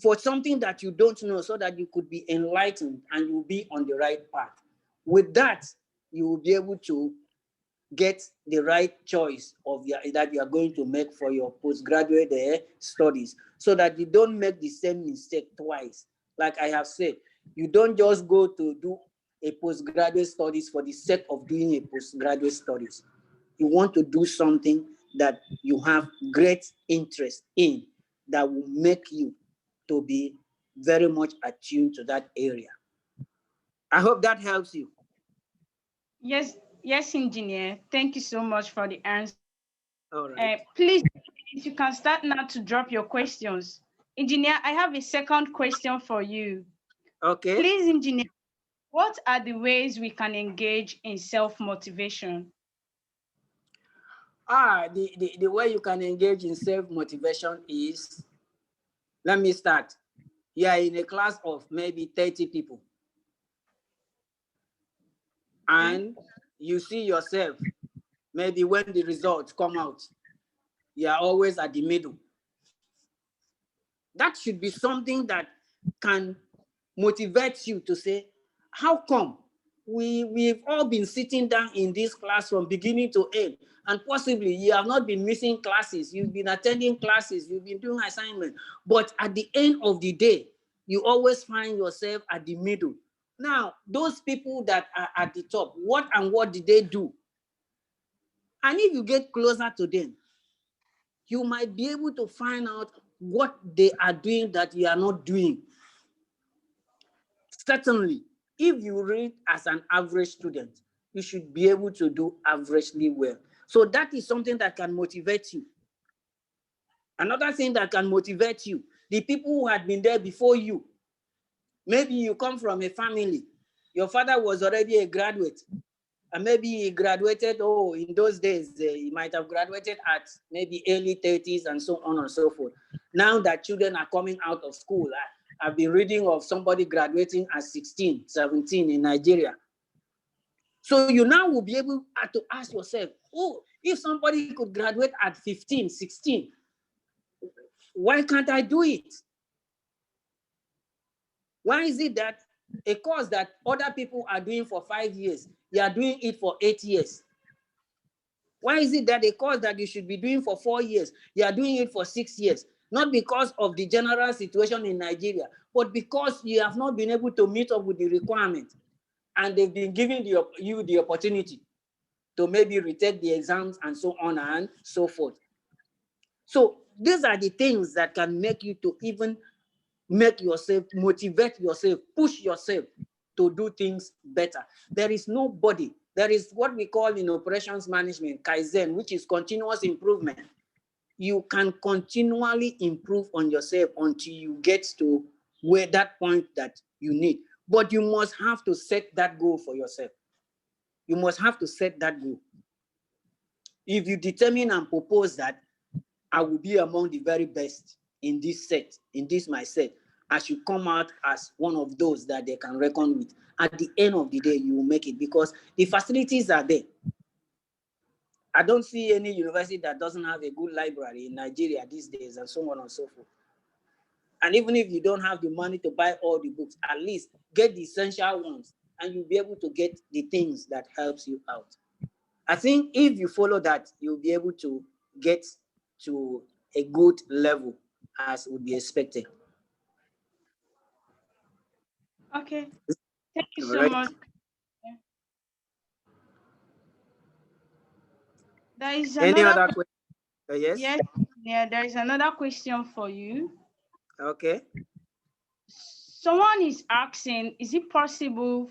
for something that you don't know, so that you could be enlightened and you'll be on the right path. With that, you will be able to get the right choice that you are going to make for your postgraduate studies, so that you don't make the same mistake twice. Like I have said, you don't just go to do a postgraduate studies for the sake of doing a postgraduate studies. You want to do something that you have great interest in, that will make you to be very much attuned to that area. I hope that helps you. Yes, engineer. Thank you so much for the answer. All right. Please, if you can start now to drop your questions. Engineer, I have a second question for you. Okay. Please, engineer, what are the ways we can engage in self-motivation? The way you can engage in self-motivation is, let me start. You are in a class of maybe 30 people, and you see yourself, maybe when the results come out, you are always at the middle. That should be something that can motivate you to say, how come we've all been sitting down in this class from beginning to end, and possibly you have not been missing classes, you've been attending classes, you've been doing assignments, but at the end of the day, you always find yourself at the middle. Now, those people that are at the top, what did they do? And if you get closer to them, you might be able to find out what they are doing that you are not doing. Certainly, if you read as an average student, you should be able to do averagely well. So that is something that can motivate you. Another thing that can motivate you, the people who had been there before you. Maybe you come from a family, your father was already a graduate, and maybe he graduated, in those days, he might have graduated at maybe early 30s and so on and so forth. Now that children are coming out of school, I've been reading of somebody graduating at 16, 17 in Nigeria. So you now will be able to ask yourself, if somebody could graduate at 15, 16, why can't I do it? Why is it that a course that other people are doing for 5 years, you are doing it for 8 years? Why is it that a course that you should be doing for 4 years, you are doing it for 6 years? Not because of the general situation in Nigeria, but because you have not been able to meet up with the requirement, and they've been giving you the opportunity to maybe retake the exams and so on and so forth. So these are the things that can make you to even make yourself, motivate yourself, push yourself to do things better. There is what we call in operations management, Kaizen, which is continuous improvement. You can continually improve on yourself until you get to that point that you need. But you must have to set that goal for yourself. You must have to set that goal. If you determine and propose that I will be among the very best in this set, in this my set, I should come out as one of those that they can reckon with. At the end of the day, you will make it because the facilities are there. I don't see any university that doesn't have a good library in Nigeria these days and so on and so forth. And even if you don't have the money to buy all the books, at least get the essential ones and you'll be able to get the things that helps you out. I think if you follow that, you'll be able to get to a good level as would be expected. Okay. Thank you All so right. much. There is Any another other question? Yes. yes, yeah, there is another question for you. Okay. Someone is asking, is it possible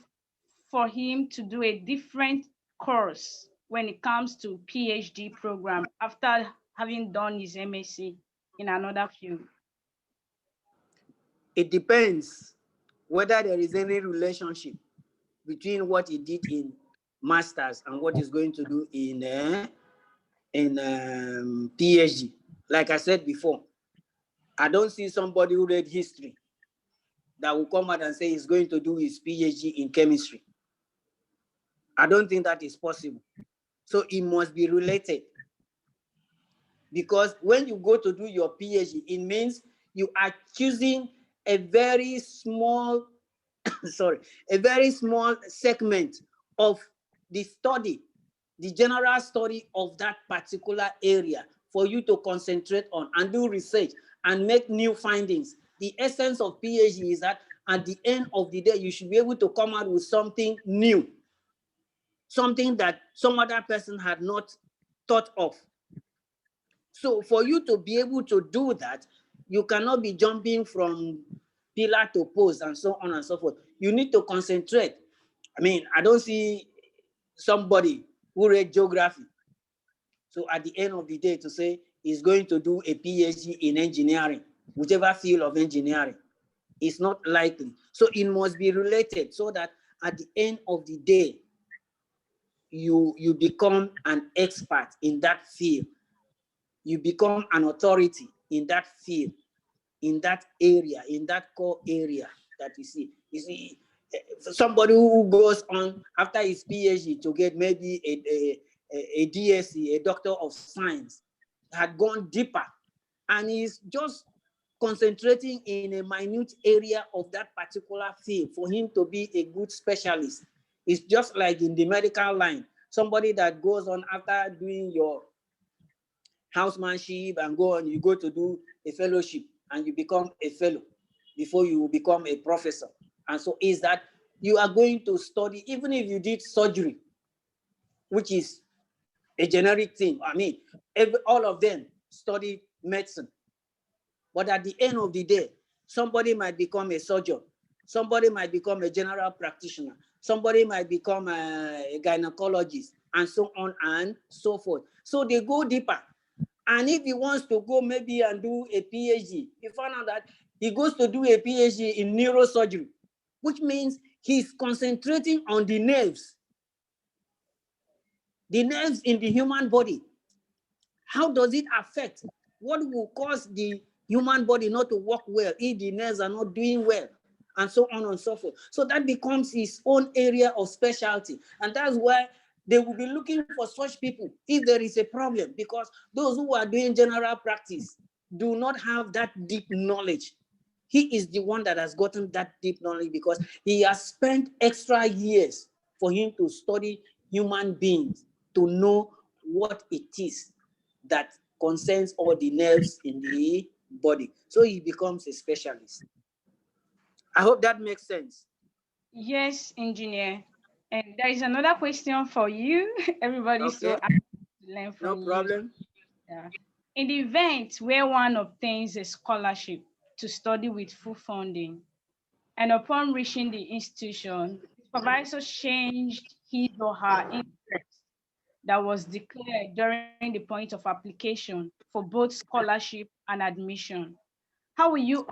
for him to do a different course when it comes to PhD program after having done his MSc in another field? It depends whether there is any relationship between what he did in masters and what he's going to do in PhD. Like I said before, I don't see somebody who read history that will come out and say he's going to do his PhD in chemistry. I don't think that is possible. So it must be related. Because when you go to do your PhD, it means you are choosing a very small, a very small segment of the study, the general study of that particular area for you to concentrate on and do research and make new findings. The essence of PhD is that at the end of the day, you should be able to come out with something new, something that some other person had not thought of. So for you to be able to do that, you cannot be jumping from pillar to post and so on and so forth. You need to concentrate. I mean, I don't see somebody who read geography. So at the end of the day to say he's going to do a PhD in engineering, whichever field of engineering, it's not likely. So it must be related so that at the end of the day, you become an expert in that field. You become an authority in that field, in that area, in that core area that you see. You see, somebody who goes on after his PhD to get maybe a DSc, a Doctor of Science, had gone deeper and is just concentrating in a minute area of that particular field for him to be a good specialist. It's just like in the medical line, somebody that goes on after doing your housemanship and go on, you go to do a fellowship and you become a fellow before you become a professor. And so is that you are going to study, even if you did surgery, which is a generic thing. I mean, all of them study medicine. But at the end of the day, somebody might become a surgeon. Somebody might become a general practitioner. Somebody might become a gynecologist and so on and so forth. So they go deeper. And if he wants to go maybe and do a PhD, he found out that he goes to do a PhD in neurosurgery, which means he's concentrating on the nerves in the human body. How does it affect? What will cause the human body not to work well if the nerves are not doing well? And so on and so forth. So that becomes his own area of specialty. And that's why they will be looking for such people if there is a problem, because those who are doing general practice do not have that deep knowledge. He is the one that has gotten that deep knowledge because he has spent extra years for him to study human beings, to know what it is that concerns all the nerves in the body. So he becomes a specialist. I hope that makes sense. Yes, engineer. And there is another question for you. Everybody's so Okay, happy to learn no from you. problem. Yeah. In the event where one obtains a scholarship to study with full funding, and upon reaching the institution, the supervisor changed his or her interest that was declared during the point of application for both scholarship and admission. How will you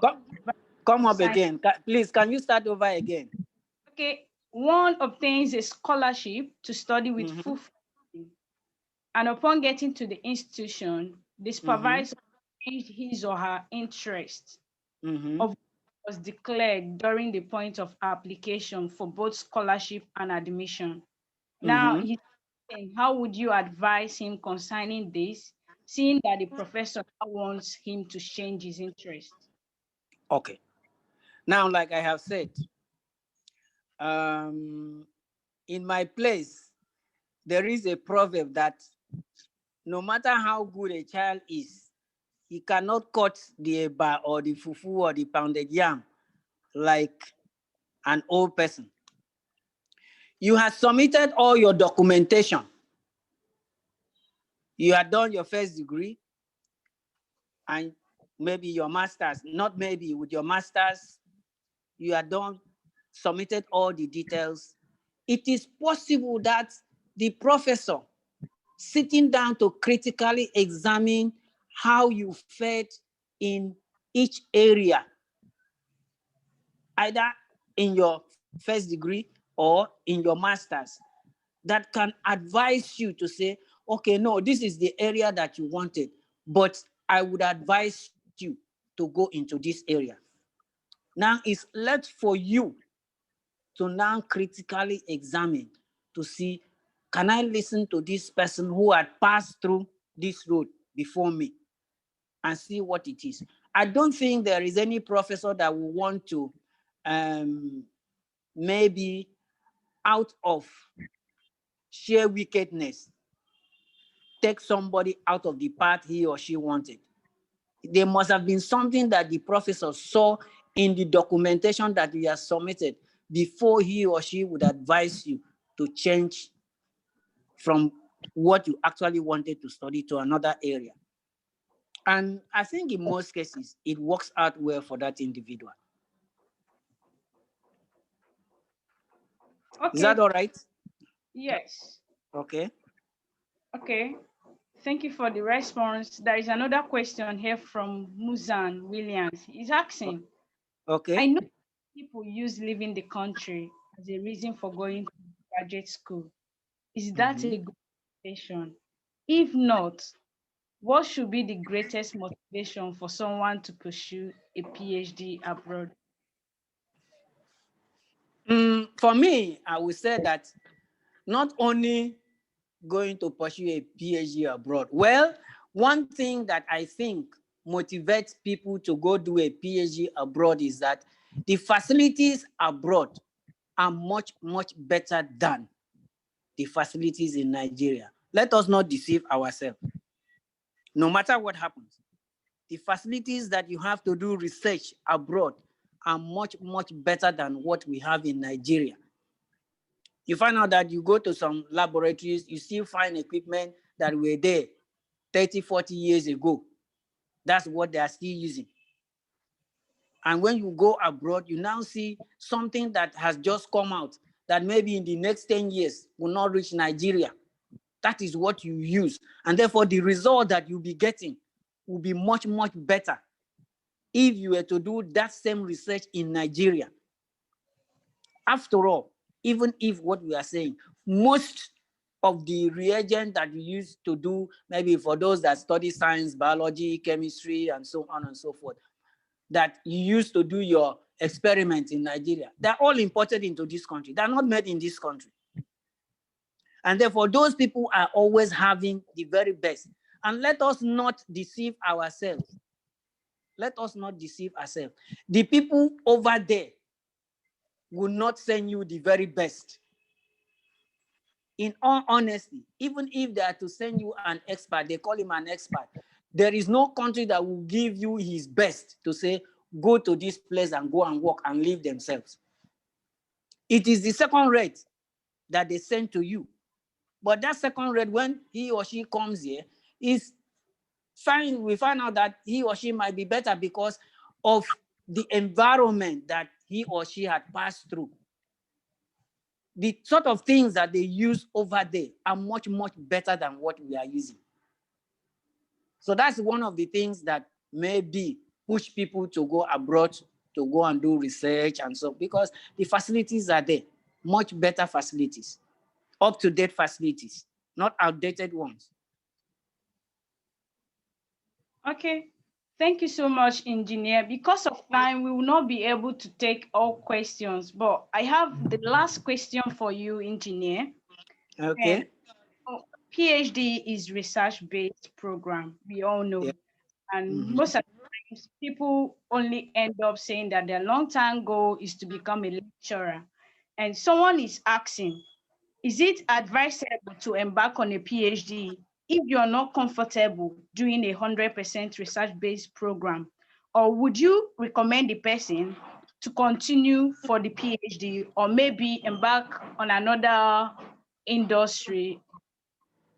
Come up decide? again. Please, can you start over again? Okay, one obtains a scholarship to study with full funding. And upon getting to the institution, the supervisor changed his or her interest of was declared during the point of application for both scholarship and admission. Now, he's saying, how would you advise him concerning this, seeing that the professor wants him to change his interest? Okay. Now, like I have said, in my place, there is a proverb that no matter how good a child is, he cannot cut the eba or the fufu or the pounded yam like an old person. You have submitted all your documentation. You have done your first degree and maybe your master's, not maybe, with your master's, you have done, submitted all the details. It is possible that the professor sitting down to critically examine how you fared in each area, either in your first degree or in your master's, that can advise you to say, okay, no, this is the area that you wanted, but I would advise you to go into this area. Now it's left for you to now critically examine to see, can I listen to this person who had passed through this road before me and see what it is? I don't think there is any professor that will want to maybe out of sheer wickedness take somebody out of the path he or she wanted. There must have been something that the professor saw in the documentation that you have submitted before he or she would advise you to change from what you actually wanted to study to another area. And I think in most cases, it works out well for that individual. Okay. Is that all right? Yes. Okay. Okay. Thank you for the response. There is another question here from Muzan Williams. He's asking, Okay. I know people use leaving the country as a reason for going to graduate school. Is that a good motivation? If not, what should be the greatest motivation for someone to pursue a PhD abroad? For me, I would say that not only going to pursue a PhD abroad. Well, one thing that I think motivates people to go do a PhD abroad is that the facilities abroad are much, much better than the facilities in Nigeria. Let us not deceive ourselves. No matter what happens, the facilities that you have to do research abroad are much, much better than what we have in Nigeria. You find out that you go to some laboratories, you still find equipment that were there 30, 40 years ago. That's what they are still using. And when you go abroad, you now see something that has just come out that maybe in the next 10 years will not reach Nigeria. That is what you use. And therefore, the result that you'll be getting will be much, much better if you were to do that same research in Nigeria. After all, even if what we are saying, most of the reagent that you use to do, maybe for those that study science, biology, chemistry, and so on and so forth, that you used to do your experiments in Nigeria, they're all imported into this country. They're not made in this country. And therefore, those people are always having the very best. And let us not deceive ourselves. Let us not deceive ourselves. The people over there will not send you the very best. In all honesty, even if they are to send you an expert, they call him an expert, there is no country that will give you his best to say, go to this place and go and work and live themselves. It is the second rate that they send to you. But that second rate, when he or she comes here, is fine. We find out that he or she might be better because of the environment that he or she had passed through. The sort of things that they use over there are much, much better than what we are using. So that's one of the things that maybe push people to go abroad to go and do research and so, because the facilities are there, much better facilities, up-to-date facilities, not outdated ones. Okay. Thank you so much, engineer. Because of time, we will not be able to take all questions, but I have the last question for you, engineer. And Okay. PhD is research-based program, we all know. Yeah. And Mhm. most of the times, people only end up saying that their long-term goal is to become a lecturer. And someone is asking, is it advisable to embark on a PhD if you're not comfortable doing a 100% research-based program? Or would you recommend the person to continue for the PhD or maybe embark on another industry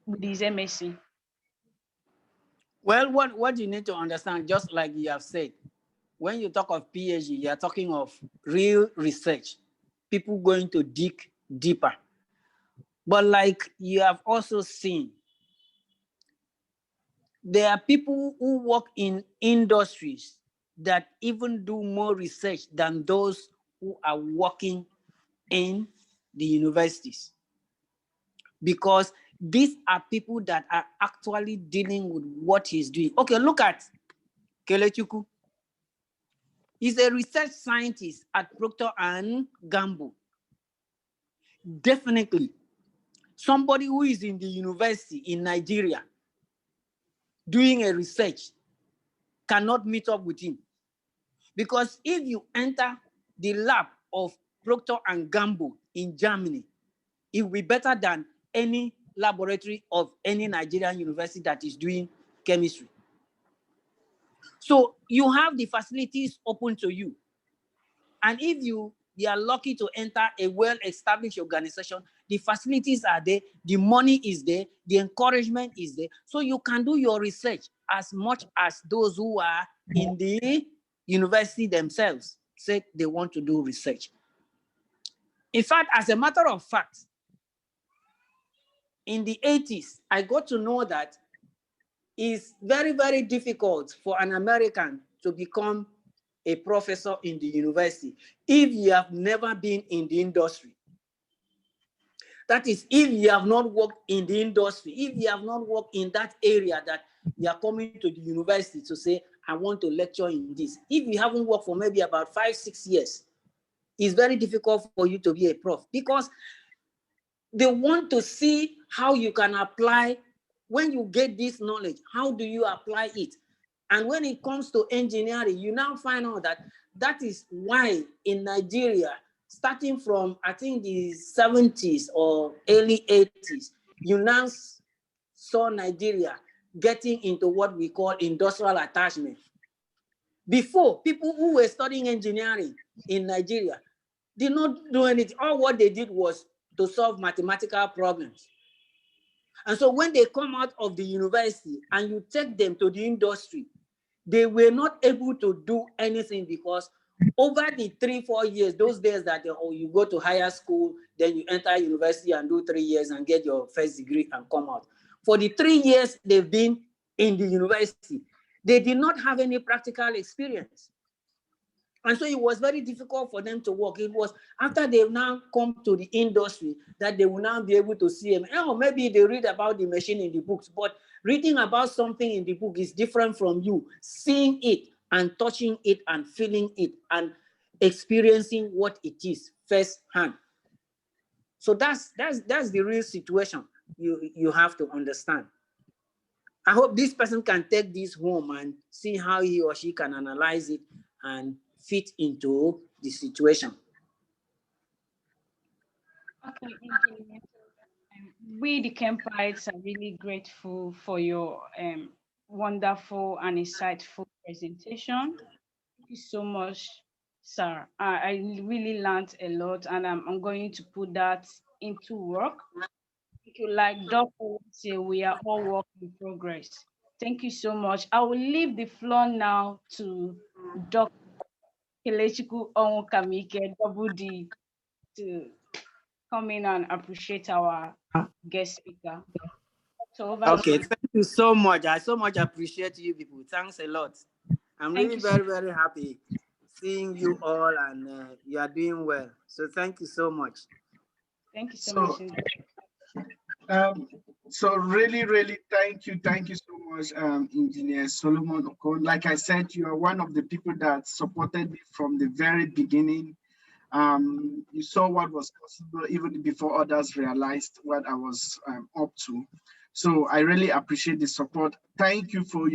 with his MSc? Well, what you need to understand, just like you have said, when you talk of PhD, you are talking of real research, people going to dig deeper. But like you have also seen, there are people who work in industries that even do more research than those who are working in the universities. Because these are people that are actually dealing with what he's doing. Okay, look at Kelechuku. He's a research scientist at Procter and Gamble. Definitely, somebody who is in the university in Nigeria doing a research cannot meet up with him. Because if you enter the lab of Procter and Gamble in Germany, it will be better than any laboratory of any Nigerian university that is doing chemistry. So you have the facilities open to you. And if you are lucky to enter a well-established organization, the facilities are there, the money is there, the encouragement is there. So you can do your research as much as those who are in the university themselves say they want to do research. In fact, as a matter of fact, in the 80s, I got to know that it's very, very difficult for an American to become a professor in the university if you have never been in the industry. That is, if you have not worked in the industry, if you have not worked in that area that you are coming to the university to say, I want to lecture in this. If you haven't worked for maybe about 5-6 years, it's very difficult for you to be a prof because they want to see how you can apply. When you get this knowledge, how do you apply it? And when it comes to engineering, you now find out that that is why in Nigeria, starting from, I think, the 70s or early 80s, you now saw Nigeria getting into what we call industrial attachment. Before, people who were studying engineering in Nigeria did not do anything. All what they did was to solve mathematical problems. And so when they come out of the university and you take them to the industry, they were not able to do anything because over the 3-4 years, those days that you go to higher school, then you enter university and do 3 years and get your first degree and come out. For the 3 years they've been in the university, they did not have any practical experience. And so it was very difficult for them to work. It was after they've now come to the industry that they will now be able to see them. Oh, maybe they read about the machine in the books, but reading about something in the book is different from you seeing it and touching it and feeling it and experiencing what it is firsthand. So that's the real situation you have to understand. I hope this person can take this home and see how he or she can analyze it and fit into the situation. Okay, engineer. We, the Kempites, are really grateful for your wonderful and insightful presentation. Thank you so much, sir. I really learned a lot, and I'm going to put that into work. Thank you. Like Dr. would say, we are all work in progress. Thank you so much. I will leave the floor now to Dr. Kelechiku Onwukamike, Double D, to come in and appreciate our guest speaker. So over to Okay, you. thank you so much. I so much appreciate you people. Thanks a lot. I'm Thank really you so very, very happy seeing you all and you are doing well. So thank you so much. Thank you so much. So, um, So really, really thank you so much, Engineer Solomon Okon. Like I said, you are one of the people that supported me from the very beginning. You saw what was possible even before others realized what I was up to. So I really appreciate the support. Thank you for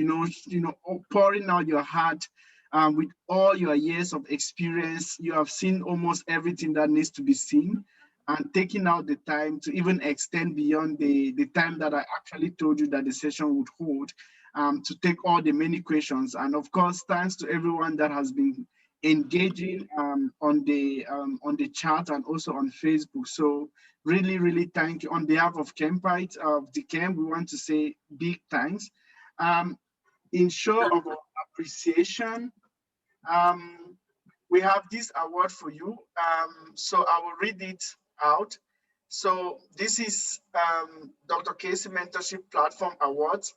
pouring out your heart. With all your years of experience, you have seen almost everything that needs to be seen, and taking out the time to even extend beyond the time that I actually told you that the session would hold, to take all the many questions. And of course, thanks to everyone that has been engaging on the chat and also on Facebook. So really, really thank you. On behalf of Kempite, of Dekemp, we want to say big thanks. In show of appreciation, we have this award for you. So I will read it out. So this is Dr. Casey Mentorship Platform Awards.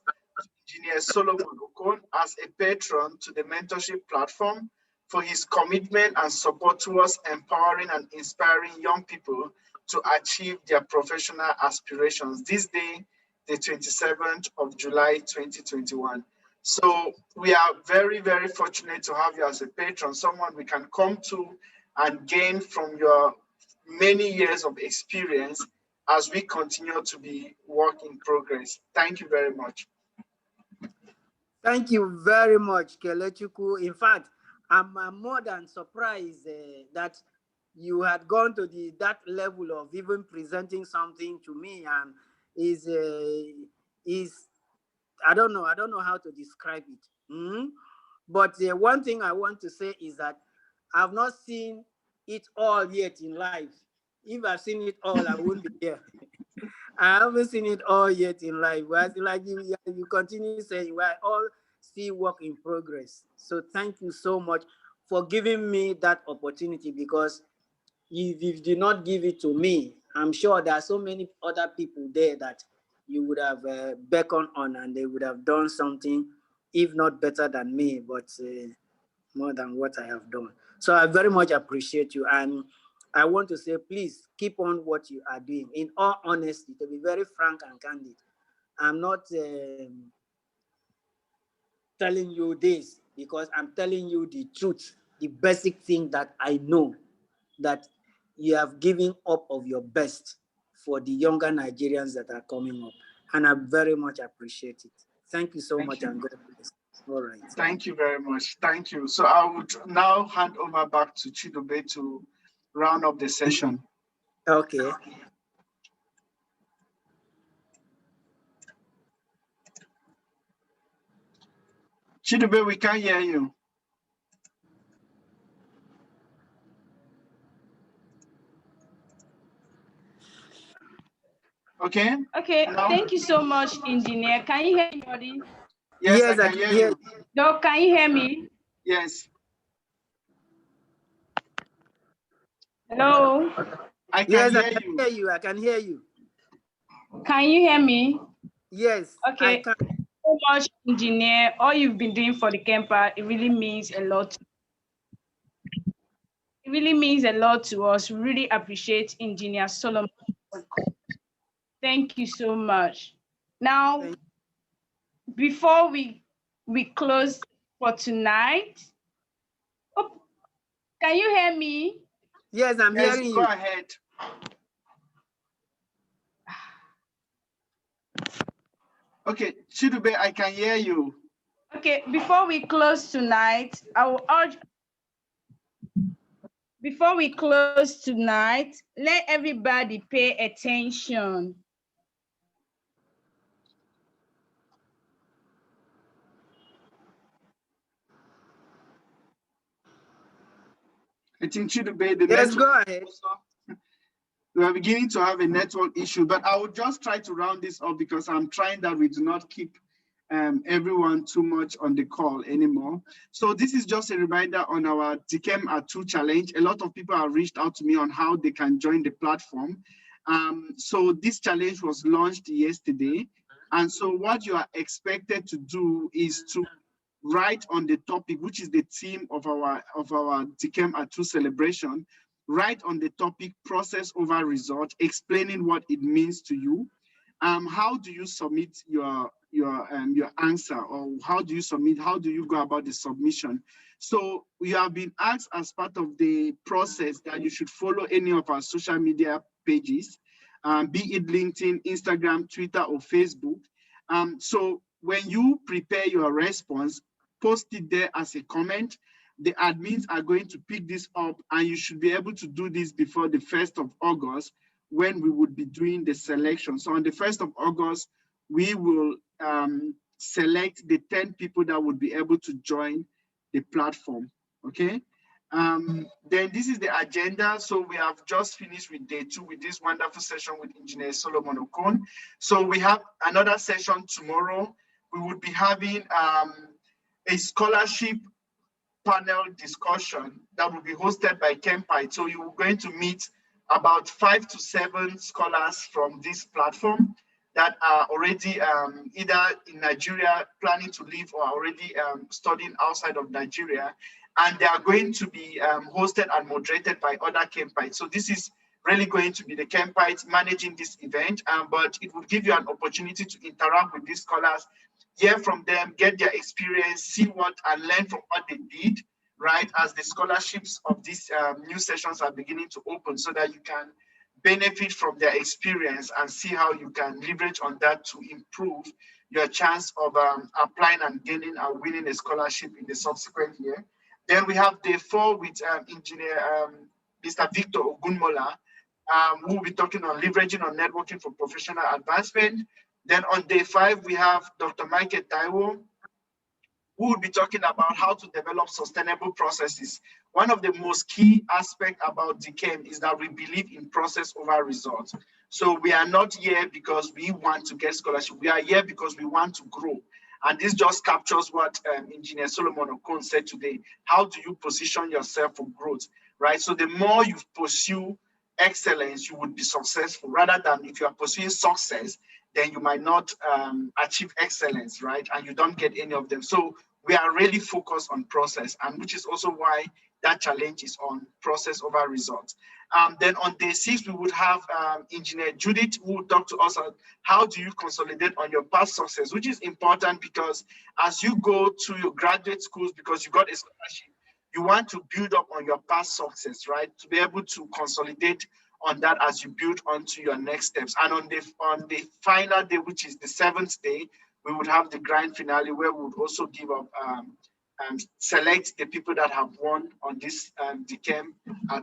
Engineer Solomon Okon as a patron to the mentorship platform for his commitment and support towards empowering and inspiring young people to achieve their professional aspirations. This day, the 27th of July, 2021. So we are very, very fortunate to have you as a patron, someone we can come to and gain from your many years of experience as we continue to be work in progress. Thank you very much. Thank you very much, Kelechuku. In fact, I'm more than surprised that you had gone to that level of even presenting something to me, and is I don't know how to describe it. But one thing I want to say is that I've not seen it all yet in life. If I've seen it all, I wouldn't be here. I haven't seen it all yet in life. Like you continue saying, we're all still work in progress. So thank you so much for giving me that opportunity, because if you did not give it to me, I'm sure there are so many other people there that you would have beckoned on, and they would have done something, if not better than me, but more than what I have done. So I very much appreciate you. And I want to say, please keep on what you are doing. In all honesty, to be very frank and candid, I'm not telling you this because I'm telling you the truth, the basic thing that I know, that you have given up of your best for the younger Nigerians that are coming up. And I very much appreciate it. Thank you so much, and God bless. All right. Thank you very much. Thank you. So I would now hand over back to Chidobe to round up the session. Okay. Chidobe, we can't hear you. Okay. Okay, thank you so much, Engineer. Can you hear me, buddy? Yes, I can hear you. Doc, can you hear me? Yes. Hello? I can hear you. I can hear you. Can you hear me? Yes. Okay. I can. Thank you so much, Engineer. All you've been doing for the camper, it really means a lot. It really means a lot to us. We really appreciate Engineer Solomon. Thank you so much. Now, before we close for tonight, can you hear me? Yes, I'm hearing you. Go ahead. Okay, Chidube, I can hear you. Okay, before we close tonight, I will urge, before we close tonight, let everybody pay attention. I think Chidube, the yes, go ahead. We are beginning to have a network issue, but I will just try to round this up because I'm trying that we do not keep everyone too much on the call anymore. So this is just a reminder on our Dekemp @2 challenge. A lot of people have reached out to me on how they can join the platform. So this challenge was launched yesterday. And so what you are expected to do is to write on the topic, which is the theme of our Dekemp @2 celebration. Write on the topic process over result, explaining what it means to you. how do you submit your answer, or how do you go about the submission? So we have been asked as part of the process that you should follow any of our social media pages, be it LinkedIn, Instagram, Twitter, or Facebook. So when you prepare your response, post it there as a comment. The admins are going to pick this up, and you should be able to do this before the 1st of August, when we would be doing the selection. So on the 1st of August, we will select the 10 people that would be able to join the platform, okay? Then this is the agenda. So we have just finished with day 2 with this wonderful session with Engineer Solomon Okon. So we have another session tomorrow. We would be having a scholarship panel discussion that will be hosted by Dekemp. So you're going to meet about 5 to 7 scholars from this platform that are already either in Nigeria planning to leave, or already studying outside of Nigeria. And they are going to be hosted and moderated by other Dekempites. So this is really going to be the Dekempites managing this event, but it will give you an opportunity to interact with these scholars, hear from them, get their experience, see what and learn from what they did, right, as the scholarships of these new sessions are beginning to open, so that you can benefit from their experience and see how you can leverage on that to improve your chance of applying and gaining and winning a scholarship in the subsequent year. Then we have day 4 with Engineer Mr. Victor Ogunmola, who will be talking on leveraging on networking for professional advancement. Then on day 5, we have Dr. Michael Taiwo, who will be talking about how to develop sustainable processes. One of the most key aspects about Dekemp is that we believe in process over results. So we are not here because we want to get scholarship. We are here because we want to grow. And this just captures what Engineer Solomon Okon said today. How do you position yourself for growth, right? So the more you pursue excellence, you would be successful, rather than if you are pursuing success, then you might not achieve excellence, right? And you don't get any of them. So we are really focused on process, and which is also why that challenge is on process over results. Then on day 6, we would have Engineer Judith, who will talk to us on how do you consolidate on your past success, which is important because as you go to your graduate schools, because you got a scholarship, you want to build up on your past success, right? To be able to consolidate on that as you build onto your next steps. And on the final day, which is the 7th day, we would have the grand finale, where we would also give up select the people that have won on this Dekemp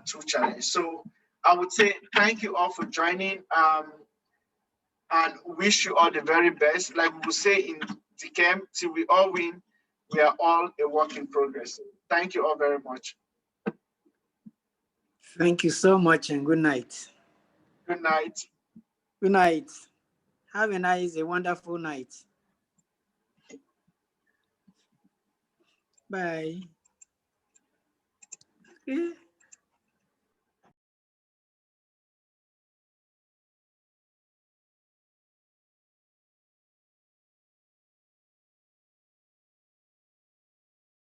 2 challenge. So I would say thank you all for joining, and wish you all the very best. Like we will say in Dekemp, till we all win, we are all a work in progress. Thank you all very much. Thank you so much, and good night. Good night. Good night. Have a wonderful night. Bye. Okay.